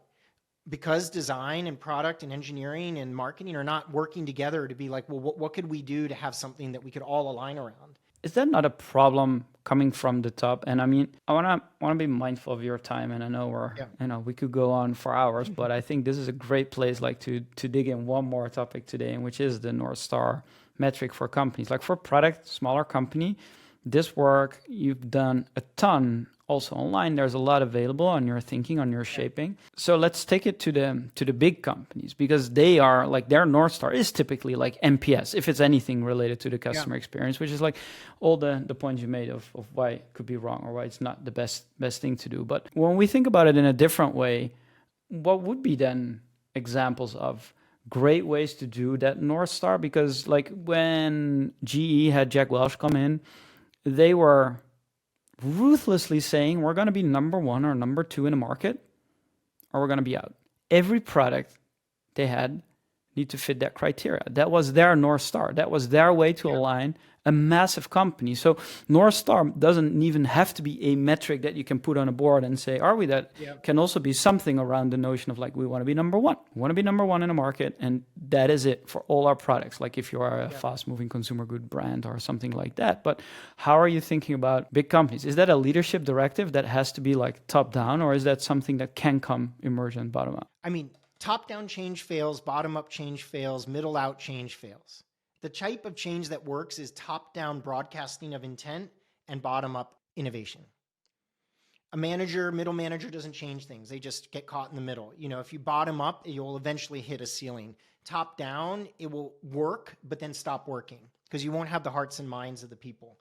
because design and product and engineering and marketing are not working together to be like, well, what could we do to have something that we could all align around? Is that not a problem coming from the top? And I mean, I wanna be mindful of your time, and I know we could go on for hours, but I think this is a great place like to dig in one more topic today, and which is the North Star metric for companies. Like for product, smaller company, this work you've done a ton also online. There's a lot available on your thinking, on your shaping. So let's take it to the big companies, because they are like, their North Star is typically like NPS, if it's anything related to the customer experience, which is like all the points you made of why it could be wrong or why it's not the best thing to do. But when we think about it in a different way, what would be then examples of great ways to do that North Star? Because like when GE had Jack Welch come in, they were ruthlessly saying, we're going to be number 1 or number 2 in the market, or we're going to be out. Every product they had need to fit that criteria. That was their North Star. That was their way to align a massive company. So North Star doesn't even have to be a metric that you can put on a board and say, are we that? Can also be something around the notion of like, we want to be number 1. We want to be number 1 in the market, and that is it for all our products. Like if you are a fast-moving consumer good brand or something like that. But how are you thinking about big companies? Is that a leadership directive that has to be like top-down, or is that something that can come emergent bottom-up? I mean, top-down change fails, bottom-up change fails, middle-out change fails. The type of change that works is top-down broadcasting of intent and bottom-up innovation. A middle manager doesn't change things. They just get caught in the middle. You know, if you bottom up, you'll eventually hit a ceiling. Top down, it will work, but then stop working because you won't have the hearts and minds of the people.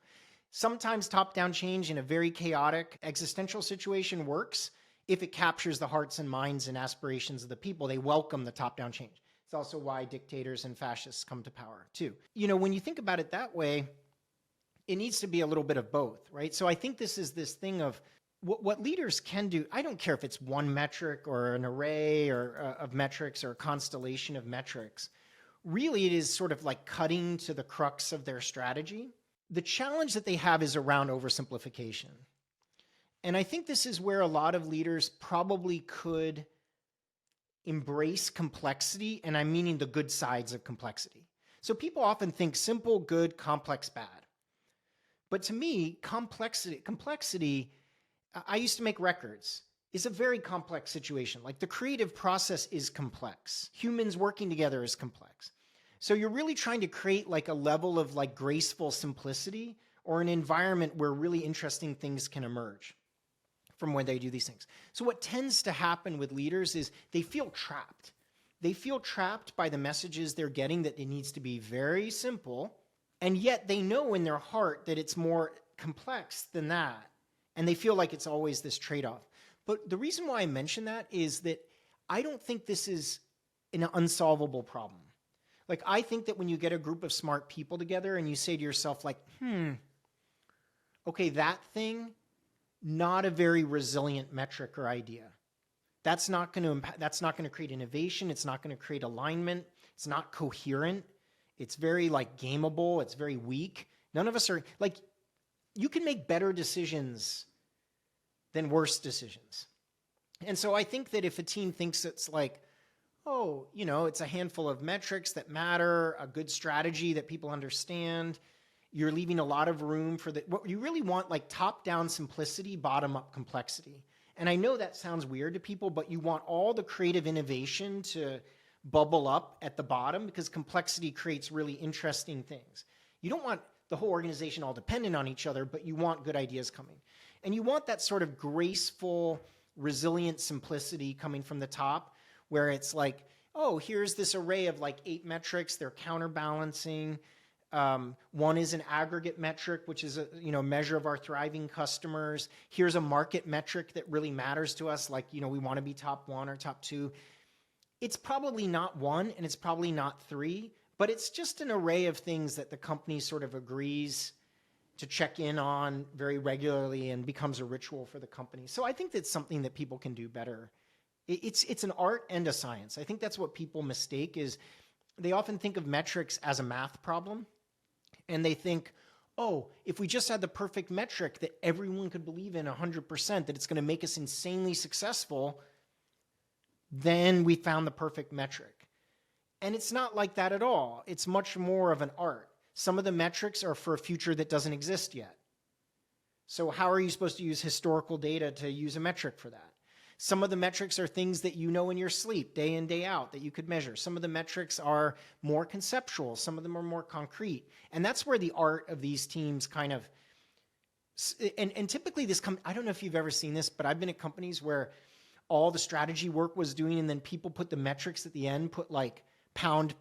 Sometimes top-down change in a very chaotic existential situation works if it captures the hearts and minds and aspirations of the people. They welcome the top-down change. It's also why dictators and fascists come to power too. You know, when you think about it that way, it needs to be a little bit of both, right? So I think this is this thing of what leaders can do. I don't care if it's one metric or an array or of metrics or a constellation of metrics. Really, it is sort of like cutting to the crux of their strategy. The challenge that they have is around oversimplification. And I think this is where a lot of leaders probably could embrace complexity, and I'm meaning the good sides of complexity. So people often think simple, good, complex, bad. But to me, complexity, I used to make records, is a very complex situation. Like the creative process is complex. Humans working together is complex. So you're really trying to create like a level of like graceful simplicity or an environment where really interesting things can emerge from when they do these things. So what tends to happen with leaders is they feel trapped. They feel trapped by the messages they're getting that it needs to be very simple, and yet they know in their heart that it's more complex than that, and they feel like it's always this trade-off. But the reason why I mention that is that I don't think this is an unsolvable problem. Like I think that when you get a group of smart people together and you say to yourself like, okay, that thing, not a very resilient metric or idea. That's not going to create innovation. It's not going to create alignment. It's not coherent. It's very like gameable. It's very weak. None of us are like, you can make better decisions than worse decisions. And so I think that if a team thinks it's like, oh, you know, it's a handful of metrics that matter, a good strategy that people understand, you're leaving a lot of room for what you really want, like top-down simplicity, bottom-up complexity. And I know that sounds weird to people, but you want all the creative innovation to bubble up at the bottom because complexity creates really interesting things. You don't want the whole organization all dependent on each other, but you want good ideas coming. And you want that sort of graceful, resilient simplicity coming from the top where it's like, oh, here's this array of like 8 metrics, they're counterbalancing. One is an aggregate metric, which is a measure of our thriving customers. Here's a market metric that really matters to us, like we want to be top 1 or top 2. It's probably not 1 and it's probably not 3, but it's just an array of things that the company sort of agrees to check in on very regularly and becomes a ritual for the company. So I think that's something that people can do better. It's an art and a science. I think that's what people mistake is they often think of metrics as a math problem. And they think, oh, if we just had the perfect metric that everyone could believe in 100%, that it's going to make us insanely successful, then we found the perfect metric. And it's not like that at all. It's much more of an art. Some of the metrics are for a future that doesn't exist yet. So how are you supposed to use historical data to use a metric for that? Some of the metrics are things that you know in your sleep, day in, day out, that you could measure. Some of the metrics are more conceptual. Some of them are more concrete. And that's where the art of these teams kind of, and typically this I don't know if you've ever seen this, but I've been at companies where all the strategy work was doing, and then people put the metrics at the end, put like pound,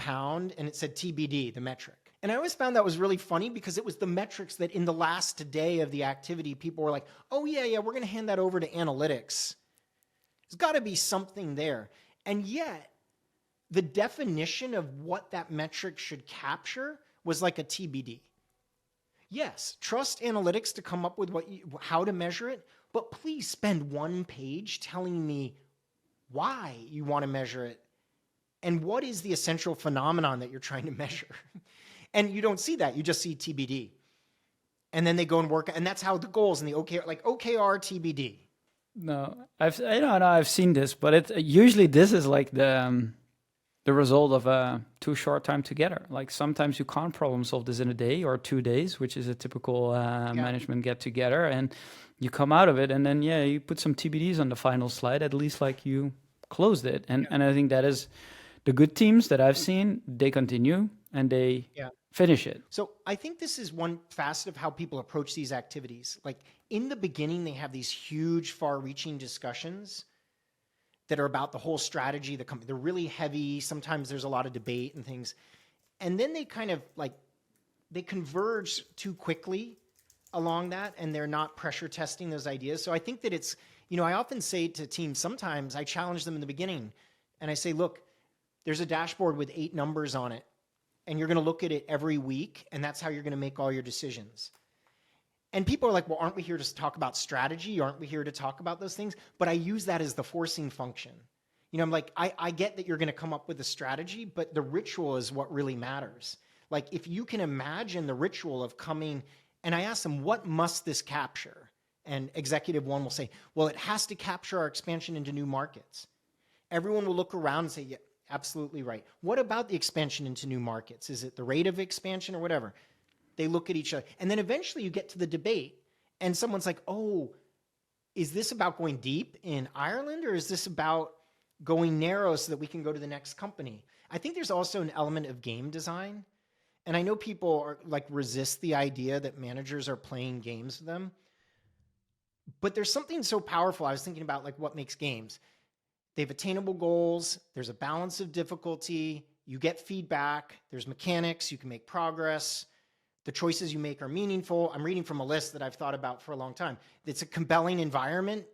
and it said TBD, the metric. And I always found that was really funny because it was the metrics that in the last day of the activity, people were like, oh yeah, we're going to hand that over to analytics. There's got to be something there. And yet, the definition of what that metric should capture was like a TBD. Yes, trust analytics to come up with how to measure it, but please spend one page telling me why you want to measure it and what is the essential phenomenon that you're trying to measure. And you don't see that. You just see TBD. And then they go and work, and that's how the goals and the OKR, like OKR TBD. No, I've seen this, but it usually this is like the result of a too short time together. Like sometimes you can't problem solve this in a day or 2 days, which is a typical management get together, and you come out of it, and then you put some TBDs on the final slide. At least like you closed it, and I think that is the good teams that I've seen. They continue and they finish it. So I think this is one facet of how people approach these activities. Like in the beginning, they have these huge, far-reaching discussions that are about the whole strategy of the company. They're really heavy. Sometimes there's a lot of debate and things. And then they kind of like, they converge too quickly along that, and they're not pressure testing those ideas. So I think that it's, I often say to teams, sometimes I challenge them in the beginning and I say, look, there's a dashboard with 8 numbers on it, and you're going to look at it every week, and that's how you're going to make all your decisions. And people are like, well, aren't we here to talk about strategy? Aren't we here to talk about those things? But I use that as the forcing function. I'm like, I get that you're going to come up with a strategy, but the ritual is what really matters. Like if you can imagine the ritual of coming, and I ask them, what must this capture? And executive one will say, well, it has to capture our expansion into new markets. Everyone will look around and say, yeah, absolutely right. What about the expansion into new markets? Is it the rate of expansion or whatever? They look at each other. And then eventually you get to the debate and someone's like, oh, is this about going deep in Ireland or is this about going narrow so that we can go to the next company? I think there's also an element of game design. And I know people are like resist the idea that managers are playing games with them. But there's something so powerful. I was thinking about like what makes games. They have attainable goals. There's a balance of difficulty. You get feedback. There's mechanics. You can make progress. The choices you make are meaningful. I'm reading from a list that I've thought about for a long time. It's a compelling environment.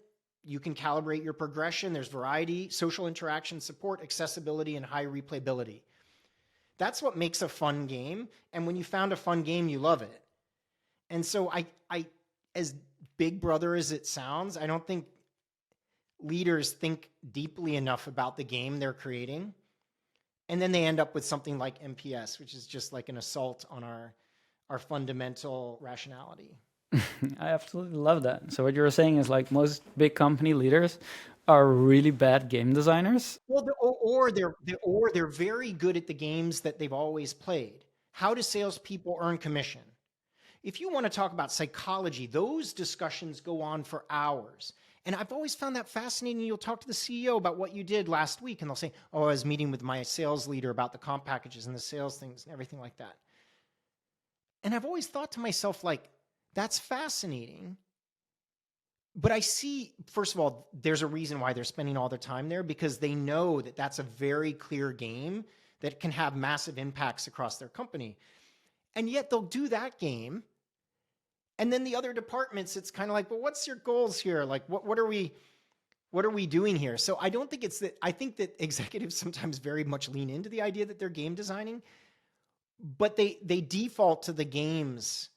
You can calibrate your progression. There's variety, social interaction, support, accessibility, and high replayability. That's what makes a fun game. And when you found a fun game, you love it. And so I as big brother as it sounds, I don't think leaders think deeply enough about the game they're creating. And then they end up with something like MPS, which is just like an assault on our fundamental rationality. I absolutely love that. So what you're saying is like most big company leaders are really bad game designers? Well, they're very good at the games that they've always played. How do salespeople earn commission? If you want to talk about psychology, those discussions go on for hours. And I've always found that fascinating. You'll talk to the CEO about what you did last week, and they'll say, oh, I was meeting with my sales leader about the comp packages and the sales things and everything like that. And I've always thought to myself, like, that's fascinating. But I see, first of all, there's a reason why they're spending all their time there, because they know that that's a very clear game that can have massive impacts across their company. And yet they'll do that game. And then the other departments, it's kind of like, well, what's your goals here? Like, what are we doing here? So I don't think it's that. I think that executives sometimes very much lean into the idea that they're game designing, but they default to the games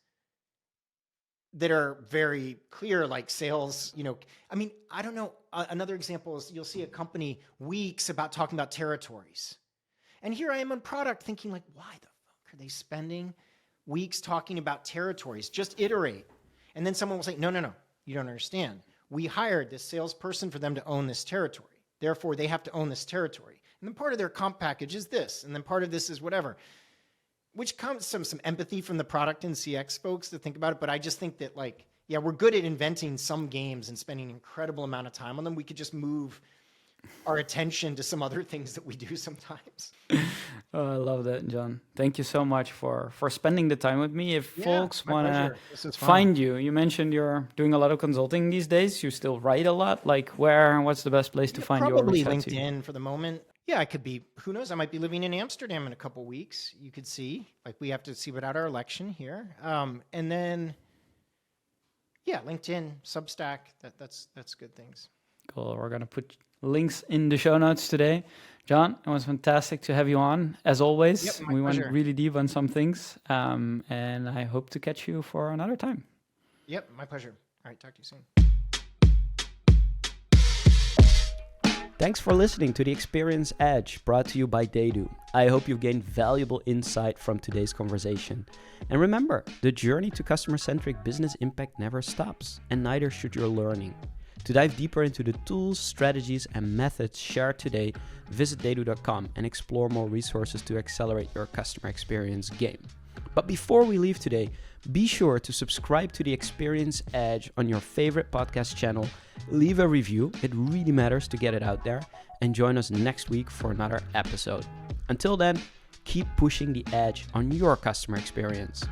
that are very clear, like sales. I mean, I don't know. Another example is you'll see a company weeks about talking about territories, and here I am on product thinking like, why the fuck are they spending weeks talking about territories? Just iterate. And then someone will say, no, you don't understand. We hired this salesperson for them to own this territory. Therefore, they have to own this territory. And then part of their comp package is this, and then part of this is whatever, which comes some empathy from the product and CX folks to think about it. But I just think that we're good at inventing some games and spending an incredible amount of time on them. We could just move our attention to some other things that we do sometimes. Oh, I love that, John. Thank you so much for spending the time with me. If folks want to find you, you mentioned you're doing a lot of consulting these days. You still write a lot. What's the best place to find you? Probably LinkedIn for the moment. Yeah, I could be, who knows, I might be living in Amsterdam in a couple weeks. You could see, we have to see about our election here. And then, LinkedIn, Substack, that's good things. Cool. We're going to put links in the show notes today. John, it was fantastic to have you on. As always, we went really deep on some things, and I hope to catch you for another time. Yep, my pleasure. All right, talk to you soon. Thanks for listening to The Experience Edge, brought to you by Daydo. I hope you've gained valuable insight from today's conversation. And remember, the journey to customer-centric business impact never stops, and neither should your learning. To dive deeper into the tools, strategies, and methods shared today, visit daydo.com and explore more resources to accelerate your customer experience game. But before we leave today, be sure to subscribe to The Experience Edge on your favorite podcast channel, leave a review, it really matters to get it out there, and join us next week for another episode. Until then, keep pushing the edge on your customer experience.